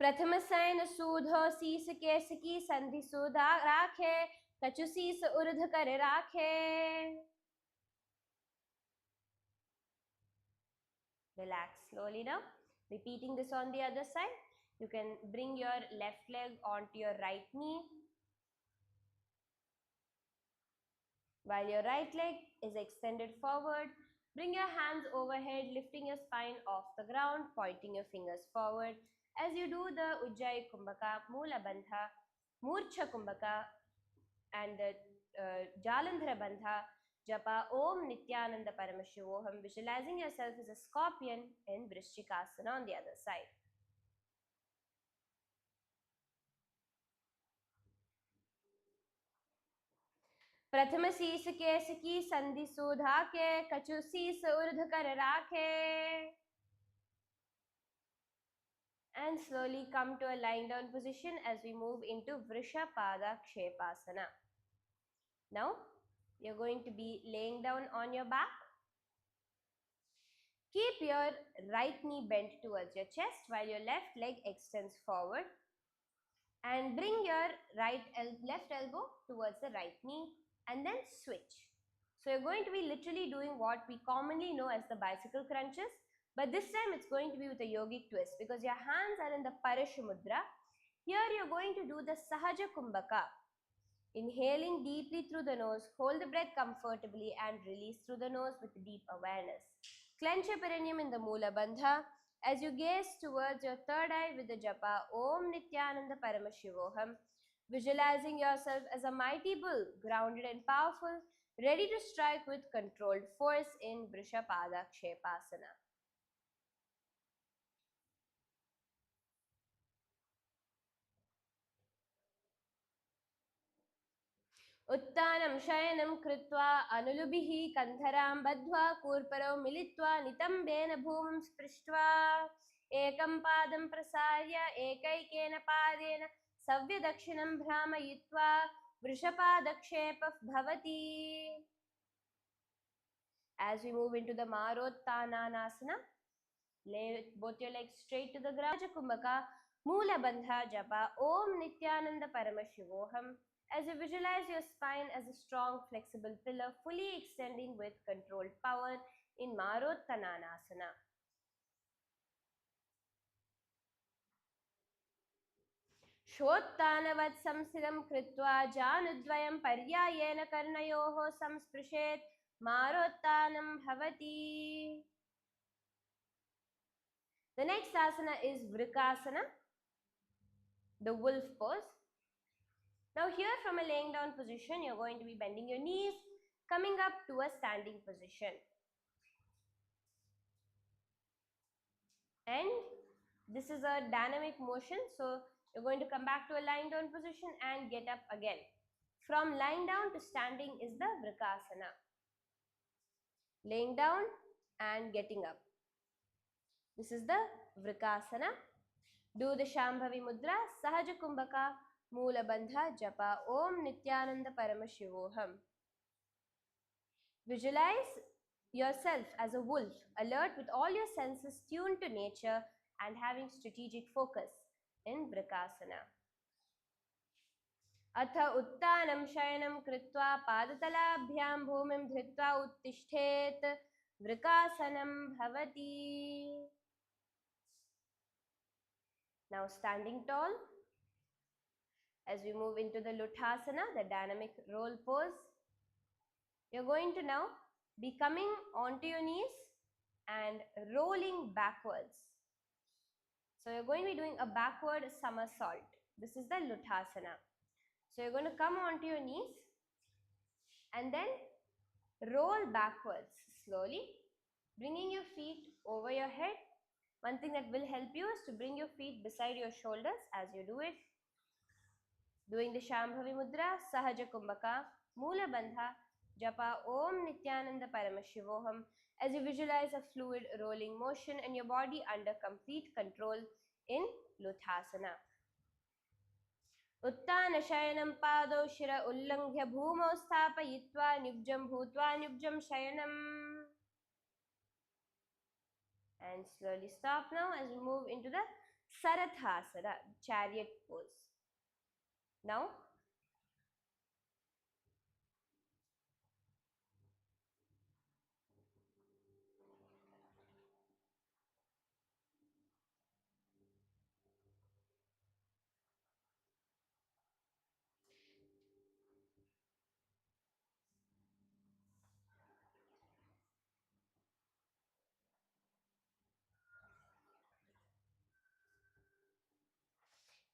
प्रथम San सूधो शीस case की संधि सुधा राखे कछु शीस उर्ध कर राखे. Relax slowly now. Repeating this on the other side. You can bring your left leg onto your right knee, while your right leg is extended forward. Bring your hands overhead, lifting your spine off the ground, pointing your fingers forward. as you do the Ujjayi Kumbhaka, Moola Bandha, Murcha Kumbhaka, and the Jalandhara Bandha, Japa Om Nithyananda Paramashivoham, visualizing yourself as a scorpion in Vrishchikasana on the other side. प्रथम शीस केश की संधि सुधा के कछु शीस ऊर्ध कर राखे. And slowly come to a lying down position as we move into Vrishapada Kshepasana. Now you're going to be laying down on your back. Keep your right knee bent towards your chest while your left leg extends forward. And bring your left elbow towards the right knee and then switch. So you're going to be literally doing what we commonly know as the bicycle crunches, but this time it's going to be with a yogic twist because your hands are in the Parish Mudra. Here you're going to do the Sahaja Kumbhaka. Inhaling deeply through the nose, hold the breath comfortably and release through the nose with deep awareness. Clench your perineum in the Moola Bandha as you gaze towards your third eye with the japa Om Nithyananda Paramashivoham, visualizing yourself as a mighty bull, grounded and powerful, ready to strike with controlled force in Vrishapada Kshepasana. उत्तानं शयनं कृत्वा अनुलुभिः कन्धरां बद्ध्वा कूर्परौ मिलित्वा नितम्बेन भूमिं स्पृष्ट्वा एकं पादं प्रसार्य एकैकेन पादेन सव्यदक्षिणं भ्रामयित्वा वृषपादक्षेपः भवति. As we move into the Marottananasana, lay both your legs straight to the ground. Kumbhaka, Moola Bandha Japa, Om Nithyananda Paramashivoham. As you visualize your spine as a strong, flexible pillar, fully extending with controlled power in Marottananasana. Shottanavat samsidam kritva janudvayam paryayena karnayoho samsprishet Marottanam bhavati. The next asana is Vrikasana, the wolf pose. Now here from a laying down position, you're going to be bending your knees, coming up to a standing position. And this is a dynamic motion, so you're going to come back to a lying down position and get up again. From lying down to standing is the Vrikasana. Laying down and getting up. This is the Vrikasana. Do the Shambhavi Mudra, Sahaja Kumbhaka, Moola Bandha, Japa, Om Nithyananda Paramashivoham. Visualize yourself as a wolf, alert with all your senses tuned to nature and having strategic focus in Vrikasana. अथ उत्तानं शयनं कृत्वा पादतलाभ्यां भूमिं धृत्वा उत्तिष्ठेत् Vrikasanam bhavati. Now standing tall as we move into the Luthasana, the dynamic roll pose. You're going to now be coming onto your knees and rolling backwards. So you're going to be doing a backward somersault. This is the Luthasana. So you're going to come onto your knees and then roll backwards slowly, bringing your feet over your head. One thing that will help you is to bring your feet beside your shoulders as you do it. Doing the Shambhavi Mudra, Sahaja Kumbhaka, Moola Bandha, Japa Om Nithyananda Paramashivoham, as you visualize a fluid rolling motion and your body under complete control in Luthasana. Uttana Shayanam Pado Shira Ullanghya Bhumo Sthapayitva Nibjam Bhutva Nibjam Shayanam. And slowly stop now as we move into the Sarathasana, chariot pose. Now,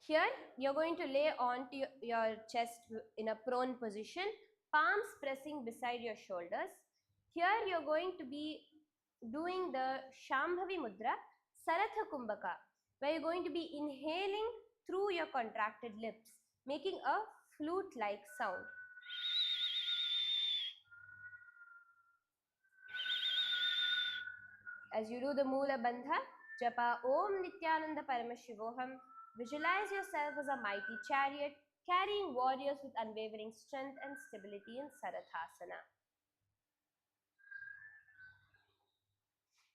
Here, you're going to lay onto your chest in a prone position, palms pressing beside your shoulders. Here, you're going to be doing the Shambhavi Mudra, Saratha Kumbhaka, where you're going to be inhaling through your contracted lips, making a flute-like sound. As you do the Moola Bandha, Japa Om Nithyananda Paramashivoham, visualize yourself as a mighty chariot carrying warriors with unwavering strength and stability in Sarathasana.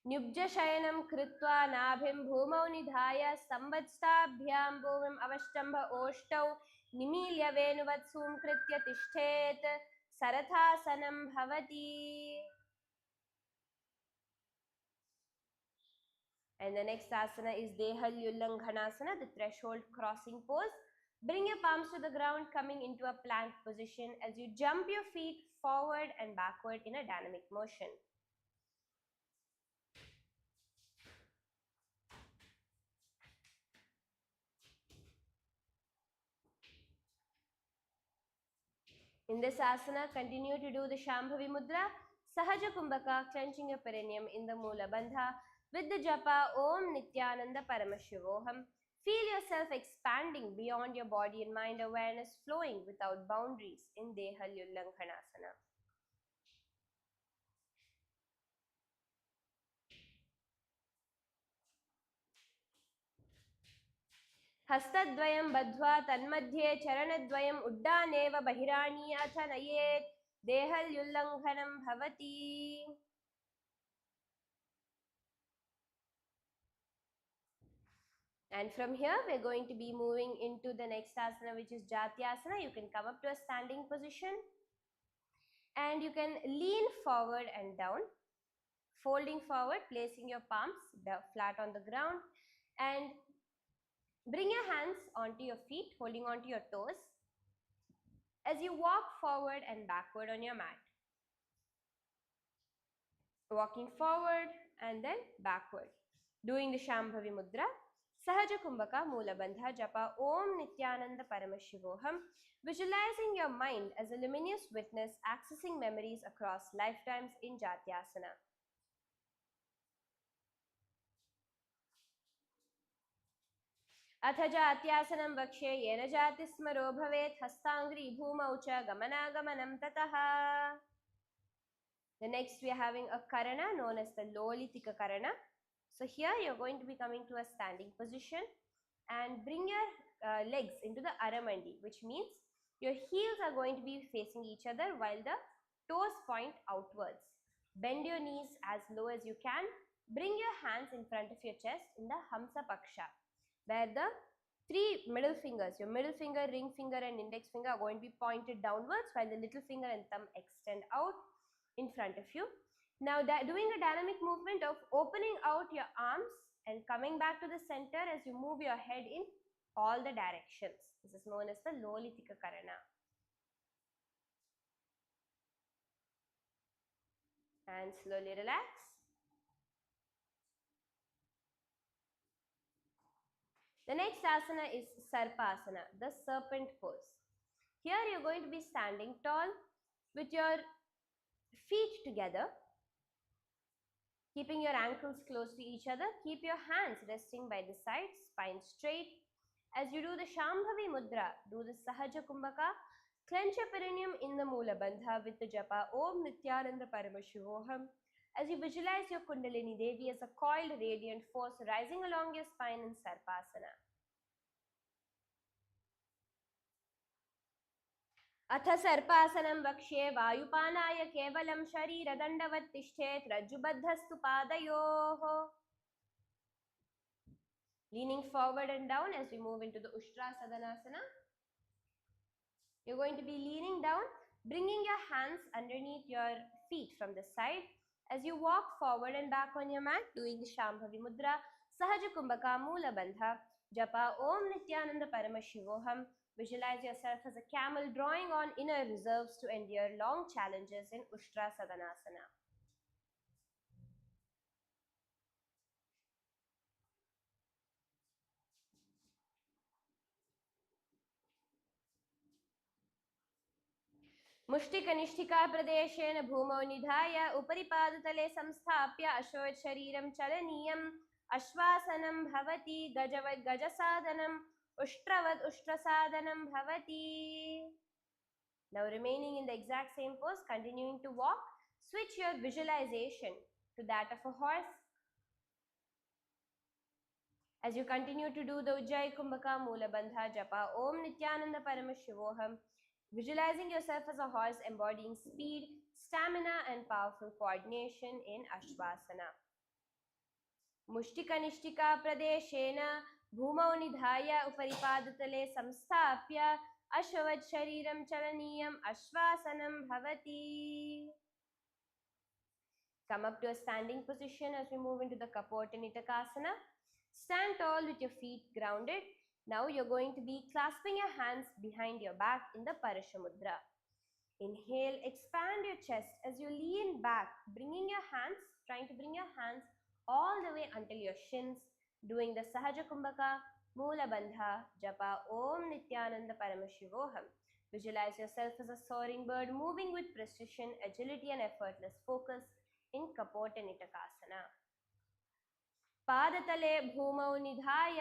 Nyubjashayanam kritva nabhim bhumau nidhaya samvatstabhyam bhumim avashtambha oshtau nimilya venuvatsum kritya tishthet Sarathasanam bhavati. And the next asana is Dehalyullanghanasana, the threshold crossing pose. Bring your palms to the ground, coming into a plank position as you jump your feet forward and backward in a dynamic motion. In this asana, continue to do the Shambhavi Mudra, Sahaja Kumbhaka, clenching your perineum in the Moola Bandha with the japa Om Nithyananda Paramashivoham. Feel yourself expanding beyond your body and mind awareness, flowing without boundaries in Dehalyullanghanasana. हस्तद्वयं बद्ध्वा तन्मध्ये चरणद्वयम् उड्डानेव बहिराणि अथ नयेत् देहल्युल्लङ्घनं भवति. And from here, we're going to be moving into the next asana, which is Jatyasana. You can come up to a standing position and you can lean forward and down, folding forward, placing your palms flat on the ground, and bring your hands onto your feet, holding onto your toes as you walk forward and backward on your mat. Walking forward and then backward. Doing the Shambhavi Mudra, Sahaja Kumbhaka Moola Bandha Japa Om Nithyananda Paramashivoham, visualizing your mind as a luminous witness accessing memories across lifetimes in Jatyasana. अथ जात्यासनं वक्ष्ये येन जातिस्मरो भवेत् हस्ताङ्घ्रि भूमौ च गमनागमनं ततः. The next we are having a karana known as the Lolitika Karana. So here you're going to be coming to a standing position and bring your legs into the Aramandi, which means your heels are going to be facing each other while the toes point outwards. Bend your knees as low as you can. Bring your hands in front of your chest in the Hamsa Paksha, where the three middle fingers, your middle finger, ring finger and index finger are going to be pointed downwards while the little finger and thumb extend out in front of you. Now doing a dynamic movement of opening out your arms and coming back to the center as you move your head in all the directions. This is known as the Lolitika Karana. And slowly relax. The next asana is Sarpasana, the serpent pose. Here you're going to be standing tall with your feet together, keeping your ankles close to each other. Keep your hands resting by the sides, spine straight. As you do the Shambhavi Mudra, do the Sahaja Kumbhaka, clench your perineum in the Moola Bandha with the japa Om Nithyananda Paramashivoham. As you visualize your Kundalini Devi as a coiled radiant force rising along your spine in Sarpasana. अथ सर्पासनं वक्ष्ये वायुपानाय केवलं शरीरदण्डवत् तिष्ठेत् रज्जुबद्धस्तु पादयोः. Leaning forward and down as we move into the Ushtrasadhanasana. You're going to be leaning down, bringing your hands underneath your feet from the side as you walk forward and back on your mat, doing the Shambhavi Mudra, Sahaja Kumbhaka Moola Bandha, Japa Om Nithyananda Paramashivoham. Visualize yourself as a camel drawing on inner reserves to endure long challenges in Ushtrasadhanasana. मुष्टिकनिष्ठिका प्रदेशेन भूमौ निधाय उपरि पादतले संस्थाप्य अशोच शरीरं चलनीयम् अश्वासनं भवति गजवत् गजसाधनम् उष्ट्रवत् उष्ट्रसाधनं भवति. Now remaining in the exact same pose, continuing to walk, switch your visualization to that of a horse. As you continue to do the Ujjayi Kumbhaka Mula Bandha Japa Om Nithyananda Paramashivoham, visualizing yourself as a horse embodying speed, stamina and powerful coordination in Ashvasana. Mushtika Pradeshena Bhumau Nidhaya Uparipadatale Samstapya Ashvavat Shariram Chalaniyam Ashvasanam Bhavati. Come up to a standing position as we move into the Kapotanitakasana. Stand tall with your feet grounded. Now you're going to be clasping your hands behind your back in the Parashamudra. Inhale, expand your chest as you lean back, trying to bring your hands all the way until your shins, doing the Sahaja Kumbhaka, Mula Bandha, Japa Om Nithyananda Paramashivoham. Visualize yourself as a soaring bird moving with precision, agility and effortless focus in Kapotanitakasana. पादतले भूमौ निधाय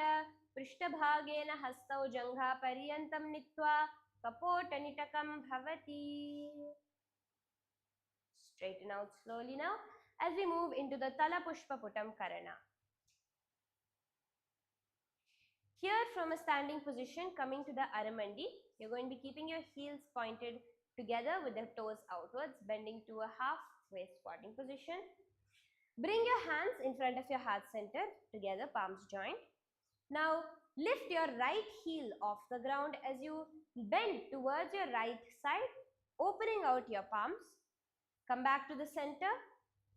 पृष्ठभागेन हस्तौ जङ्घापर्यन्तं नीत्वा कपोटनिटकं भवति. Straighten out slowly now as we move into the Talapushpaputam Karana. Here from a standing position coming to the Aramandi, you're going to be keeping your heels pointed together with the toes outwards, bending to a half waist squatting position. Bring your hands in front of your heart center, together palms joined. Now lift your right heel off the ground as you bend towards your right side, opening out your palms. Come back to the center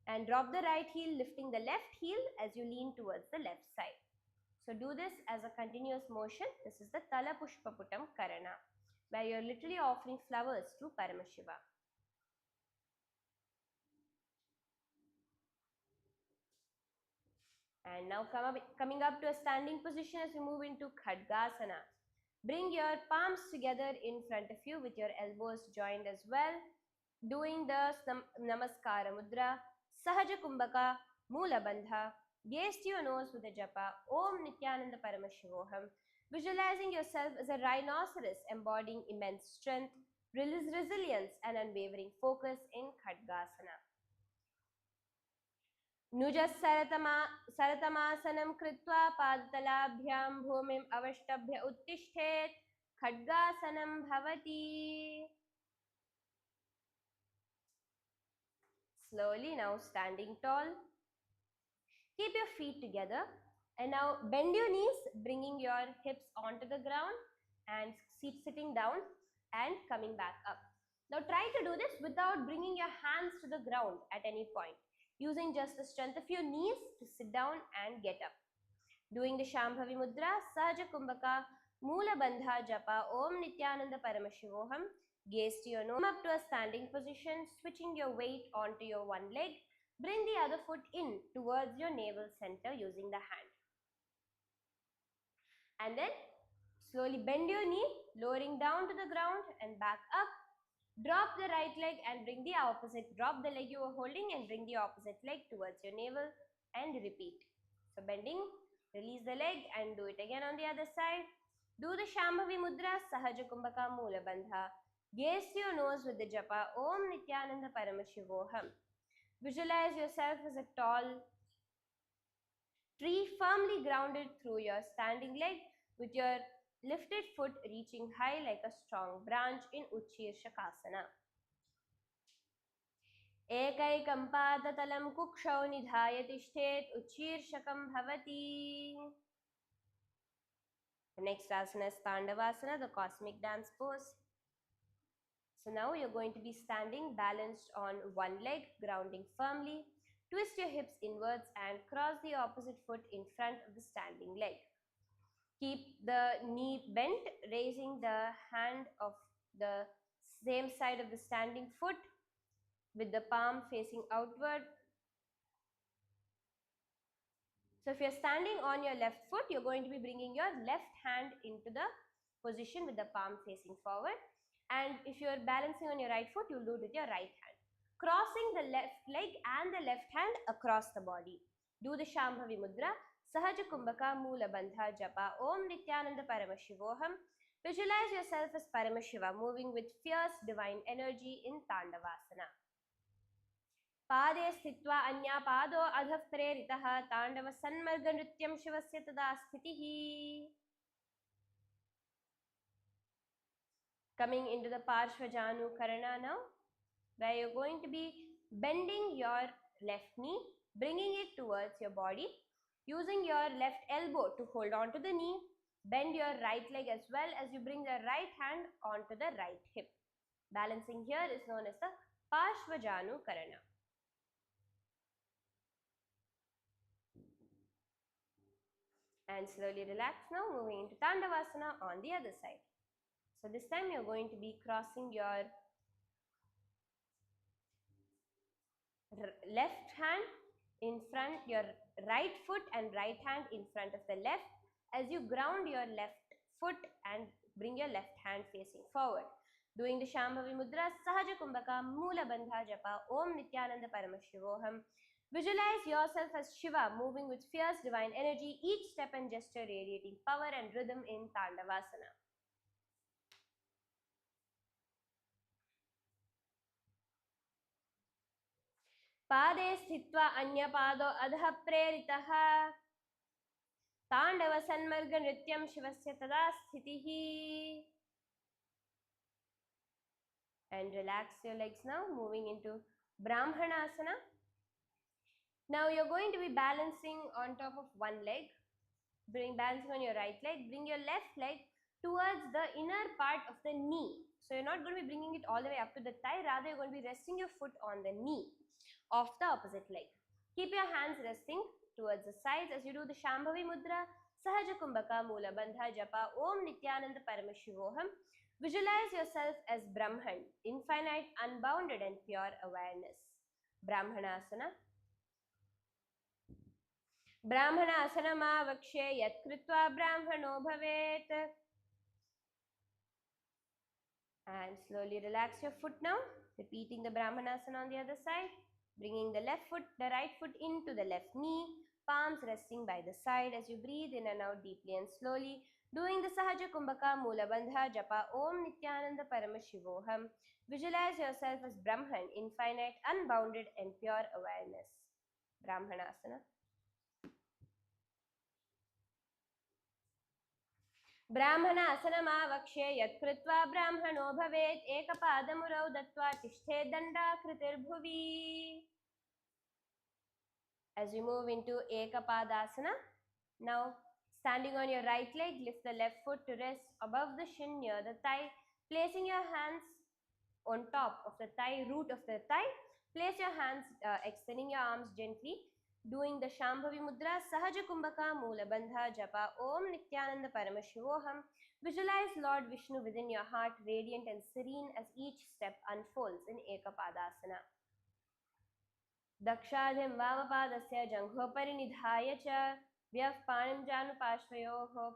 and drop the right heel, lifting the left heel as you lean towards the left side. So do this as a continuous motion. This is the Talapushpaputam Karana, where you're literally offering flowers to Paramashiva. And now coming up to a standing position as we move into Khadgasana. Bring your palms together in front of you with your elbows joined as well. Doing the Namaskara Mudra, Sahaja Kumbhaka, Mula Bandha. Gaze to your nose with the japa Om Nithyananda Paramashivoham. Visualizing yourself as a rhinoceros embodying immense strength, resilience and unwavering focus in Khadgasana. Nujas Saratamasana Kritva Padtalabhyam Bhumim Avashtabhya Uttishtet Khadgasanam Bhavati. Slowly now standing tall. Keep your feet together and now bend your knees, bringing your hips onto the ground and sitting down and coming back up. Now try to do this without bringing your hands to the ground at any point, using just the strength of your knees to sit down and get up. Doing the Shambhavi Mudra, Sahaja Kumbhaka, Mula Bandha Japa Om Nithyananda Paramashivoham. Gaze to your nose, come up to a standing position, switching your weight onto your one leg. Bring the other foot in towards your navel center using the hand. And then slowly bend your knee, lowering down to the ground and back up. Drop the right leg and bring the opposite. Drop the leg you were holding and bring the opposite leg towards your navel and repeat. So bending, release the leg and do it again on the other side. Do the Shambhavi Mudra, Sahaja Kumbhaka Mula Bandha. Gaze to your nose with the japa Om Nithyananda Paramashivoham. Visualize yourself as a tall tree firmly grounded through your standing leg with your lifted foot reaching high like a strong branch in Utshirshakasana. Ekaikam padatalam kukshau nidhaya tishtet Utshirshakam bhavati. The next asana is Tandavasana, the cosmic dance pose. So now you're going to be standing balanced on one leg, grounding firmly. Twist your hips inwards and cross the opposite foot in front of the standing leg. Keep the knee bent, raising the hand of the same side of the standing foot with the palm facing outward. So if you're standing on your left foot, you're going to be bringing your left hand into the position with the palm facing forward. And if you're balancing on your right foot, you'll do it with your right hand. Crossing the left leg and the left hand across the body. Do the Shambhavi Mudra. Sahaja Kumbhaka Moola Bandha Japa Om Nithyananda Paramashivoham. Visualize yourself as Paramashiva, moving with fierce divine energy in Tandavasana. पादे स्थित्वा अन्यापादो अधः प्रेरितः तांडव सन्मर्ग नृत्यं शिवस्य तदा स्थितिः. Coming into the Parshvajanu Karana now, where you're going to be bending your left knee, bringing it towards your body, using your left elbow to hold on to the knee. Bend your right leg as well as you bring the right hand onto the right hip. Balancing here is known as the Parshvajanu Karana. And slowly relax now, moving into Tandavasana on the other side. So this time you're going to be crossing your left hand in front, your right foot and right hand in front of the left as you ground your left foot and bring your left hand facing forward. Doing the Shambhavi Mudra, Sahaja Kumbhaka Moola Bandha Japa Om Nithyananda Paramashivoham. Visualize yourself as Shiva, moving with fierce divine energy, each step and gesture radiating power and rhythm in Tandavasana. पादे स्थित्वा अन्यपादो अधः प्रेरितः तांडव सन्मर्ग नृत्यं शिवस्य तदा स्थितिः. And relax your legs now, moving into Brahmanasana. Now you're going to be balancing on top of one leg. Balancing on your right leg. Bring your left leg towards the inner part of the knee. So you're not going to be bringing it all the way up to the thigh. Rather, you're going to be resting your foot on the knee of the opposite leg. Keep your hands resting towards the sides as you do the Shambhavi Mudra. Sahaja Kumbhaka Moola Bandha Japa Om Nithyananda Paramashivoham. Visualize yourself as Brahman, infinite, unbounded and pure awareness. Brahmanasana. Brahmanasanamavakshe yat kritva brahmano bhavet. And slowly relax your foot now. Repeating the Brahmanasana on the other side. Bringing the right foot into the left knee. Palms resting by the side as you breathe in and out deeply and slowly. Doing the Sahaja Kumbhaka Moola Bandha Japa Om Nithyananda Paramashivoham. Visualize yourself as Brahman, infinite, unbounded and pure awareness. Brahmanasana. ब्राह्मणासनमावक्ष्ये यत्कृत्वा ब्राह्मणो भवेत् एकपादमुरौ दत्त्वा तिष्ठे दण्डाकृतिर्भुवि. As we move into Ekapadasana, now standing on your right leg, lift the left foot to rest above the shin near the thigh, placing your hands on top of the thigh, root of the thigh. Place your hands, extending your arms gently. Doing the Shambhavi Mudra, Sahaja Kumbhaka Moola Bandha Japa Om Nithyananda Paramashivoham. Visualize Lord Vishnu within your heart, radiant and serene as each step unfolds in Ekapadasana. Dakshadhim Vamapadasya Janghopari Nidhaya Cha Vyaf Panim Janu Pashvayoho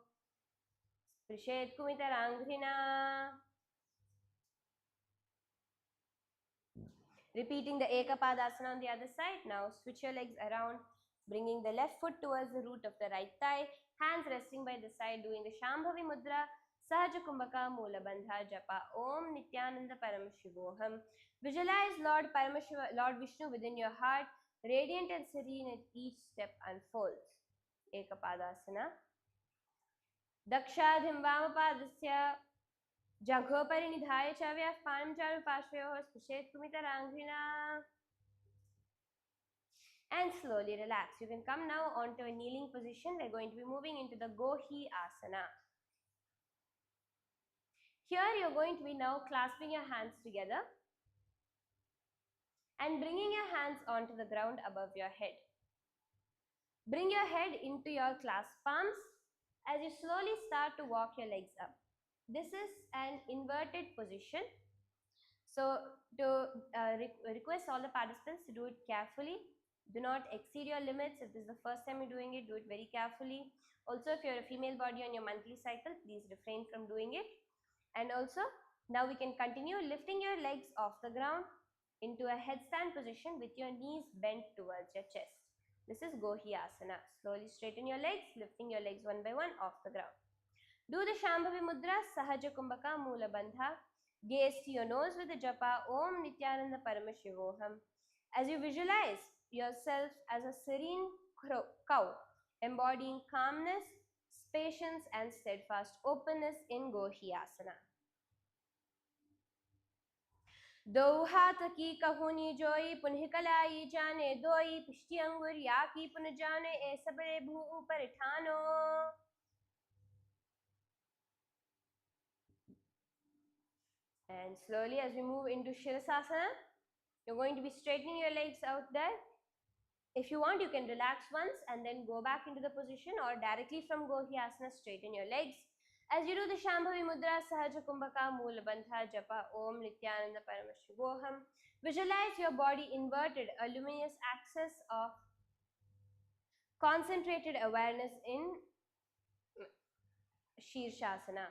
Sprishet Kumitaranghrina. Repeating the Ekapadasana on the other side. Now switch your legs around, bringing the left foot towards the root of the right thigh, hands resting by the side, doing the Shambhavi Mudra, Sahaja Kumbhaka Moola Bandha Japa Om Nithyananda Paramashivoham. Visualize Lord Vishnu within your heart, radiant and serene as each step unfolds. Ekapadasana. Dakshadhim Vamapadasya Janghopari Nidhaya Cha Vyaf Panim Janu Pashvayoho Sprishet Kumitaranghrina. And slowly relax. You can come now onto a kneeling position. We're going to be moving into the Gohi Asana. Here you're going to be now clasping your hands together and bringing your hands onto the ground above your head. Bring your head into your clasped palms as you slowly start to walk your legs up. This is an inverted position. So to request all the participants to do it carefully. Do not exceed your limits. If this is the first time you're doing it, do it very carefully. Also, if you're a female body on your monthly cycle, please refrain from doing it. And also, Now we can continue lifting your legs off the ground into a headstand position with your knees bent towards your chest. This is Gohyasana. Slowly straighten your legs, lifting your legs one by one off the ground. Do the Shambhavi Mudra, Sahaja Kumbhaka, Mula Bandha. Gaze to your nose with the japa Om Nithyananda Paramashivoham. As you visualize yourself as a serene cow, embodying calmness, patience, and steadfast openness in Gohyasana. दो हाथ की कहुनी जोई पुनः कलाई जाने दोई पिष्टी अंगुर या की पुन जाने ए सबरे भू ऊपर ठानो. And slowly as we move into Shirasasana, you're going to be straightening your legs out there. If you want, you can relax once and then go back into the position, or directly from Gohyasana, straighten your legs. As you do the Shambhavi Mudra, Sahaja Kumbhaka, Mula Bandha, Japa, Om Nithyananda Paramashivoham. Visualize your body inverted, a luminous axis of concentrated awareness in Shirshasana.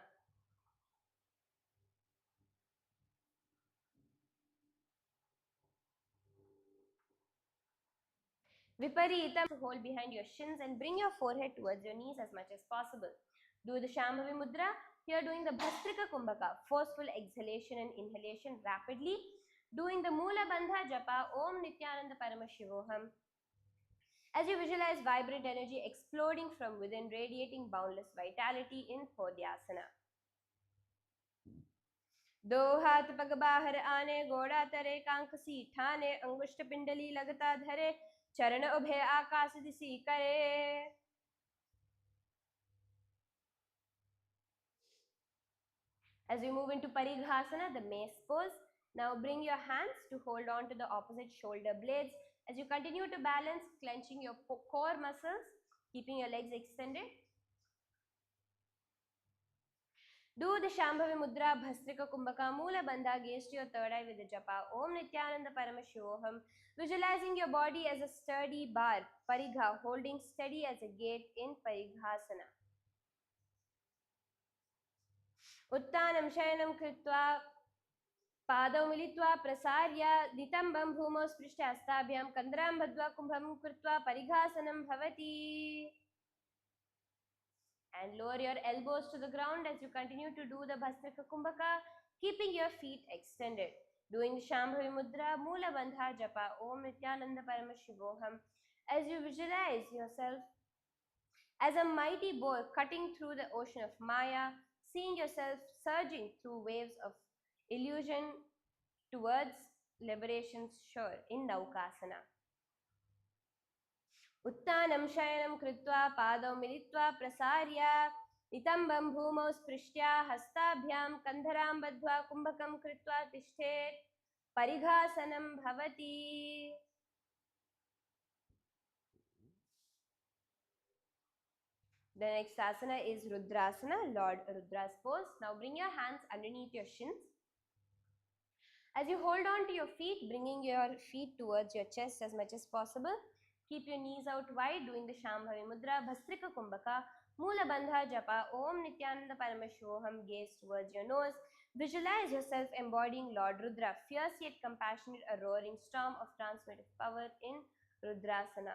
Viparitam, to hold behind your shins and bring your forehead towards your knees as much as possible. Do the Shambhavi Mudra. Here doing the Bhastrika Kumbhaka, forceful exhalation and inhalation rapidly. Doing the Mula Bandha Japa, Om Nithyananda Paramashivoham. As you visualize vibrant energy exploding from within, radiating boundless vitality in Phodyasana. दो हाथ पग बाहर आने, गोड़ा तरे, कांख सीठाने, अंगुष्ठ पिंडली लगता धरे, चरण उभे आकाश दिसी करे. As we move into Parighasana, the mace pose, now bring your hands to hold on to the opposite shoulder blades. As you continue to balance, clenching your core muscles, keeping your legs extended. Do the Shambhavi Mudra, Bhastrika Kumbhaka, Mula Bandha. Gaze to your third eye with the japa Om Nithyananda Paramashivoham. Visualizing your body as a sturdy bar, Parigha, holding steady as a gate in Parighasana. Uttanam Shayanam Kritva, पादौ मिलित्वा प्रसार्य नितंबं भूमौ स्पृष्ट्य हस्ताभ्यां कंधरां बद्ध्वा कुंभं कृत्वा परिघासनं भवति. And lower your elbows to the ground as you continue to do the Bhastrika Kumbhaka, keeping your feet extended. Doing the Shambhavi Mudra, Mula Bandha Japa, Om Nithyananda Paramashivoham. As you visualize yourself as a mighty boar cutting through the ocean of Maya, seeing yourself surging through waves of illusion towards liberation's shore in Naukasana. उत्तानं शयनं कृत्वा पादौ मिलित्वा प्रसार्य नितंबं भूमौ स्पृष्ट्या हस्ताभ्यां कंधरां बद्ध्वा कुंभकं कृत्वा तिष्ठेत् परिघासनं भवति. The next asana is Rudrasana, Lord Rudra's pose. Now bring your hands underneath your shins. As you hold on to your feet, bringing your feet towards your chest as much as possible. Keep your knees out wide, doing the Shambhavi Mudra, Bhastrika Kumbhaka, Mula Bandha Japa, Om Nithyananda Paramashivoham. Gaze towards your nose. Visualize yourself embodying Lord Rudra, fierce yet compassionate, a roaring storm of transformative power in Rudrasana.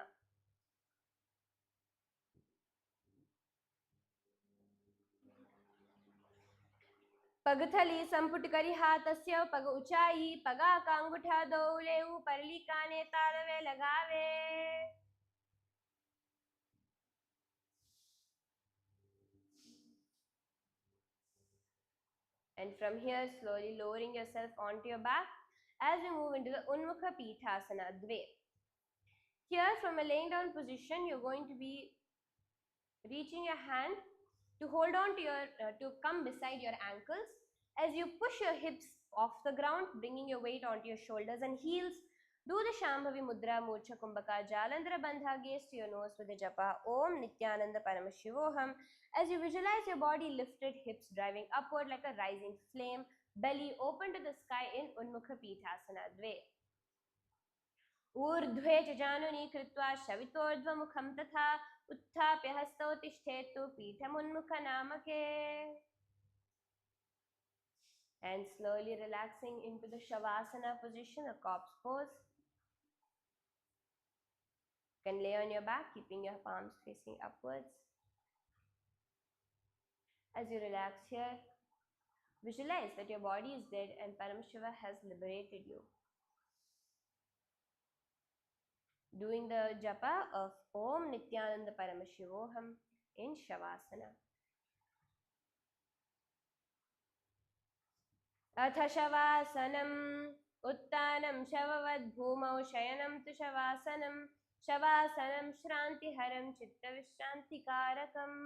पगथली संपुट करी हाथस्य पग ऊंचाई पगा कांगुठा दौले परली काने तालवे लगावे. And from here, slowly lowering yourself onto your back as we move into the Unmukha Pithasana Dve. Here, from a laying down position, you're going to be reaching your hand to hold on to your to come beside your ankles as you push your hips off the ground, bringing your weight onto your shoulders and heels. Do the Shambhavi Mudra, Murcha Kumbhaka, Jalandhara Bandha. Gaze to your nose with the japa Om Nithyananda Paramashivoham. As you visualize your body lifted, hips driving upward like a rising flame, belly open to the sky in Unmukha Pithasana Dve. ऊर्ध्वे च जानुनी कृत्वा शवितोर्ध्वमुखं तथा उत्थाप्य हस्तौ तिष्ठेतु पीठमुन्मुखनामके. and slowly relaxing into the Shavasana position, a corpse pose. You can lay on your back, keeping your palms facing upwards. As you relax here, visualize that your body is dead and Paramashiva has liberated you. Doing the japa of Om Nithyananda Paramashivoham in Shavasana. अथ शवासनम् उत्तानं शववद्भूमौ शयनं तु शवासनं शवासनं श्रान्तिहरं चित्तविश्रान्तिकारकम्.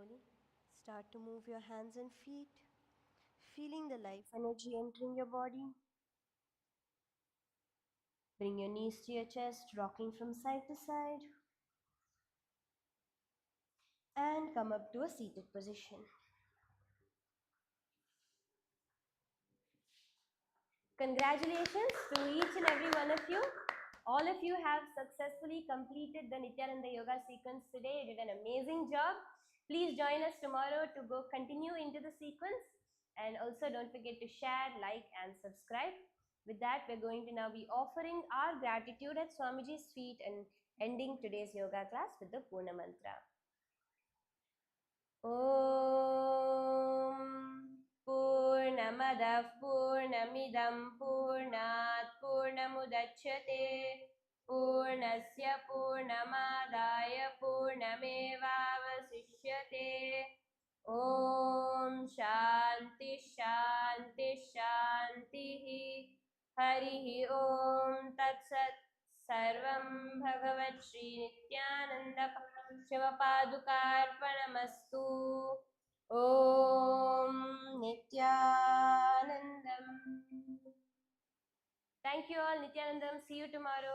slowly start to move your hands and feet, feeling the life energy entering your body. Bring your knees to your chest, rocking from side to side, and come up to a seated position. Congratulations to each and every one of you. All of you have successfully completed the Nithyananda yoga sequence today. You did an amazing job. Please join us tomorrow to go continue into the sequence. And also don't forget to share, like, and subscribe. With that, we're going to now be offering our gratitude at Swamiji's feet and ending today's yoga class with the Purna Mantra. ॐ पूर्णमदः पूर्णमिदं पूर्णात् पूर्णमुदच्यते पूर्णस्य पूर्णमादाय पूर्णमेवावशिष्यते ॐ शान्ति शान्ति शान्तिः हरिः ॐ तत्सत् सर्वं भगवच्छ्रीनित्यानन्द शिवपादुकार्पणमस्तु ॐ नित्यानन्दम्. Thank you all, Nithyanandam. See you tomorrow.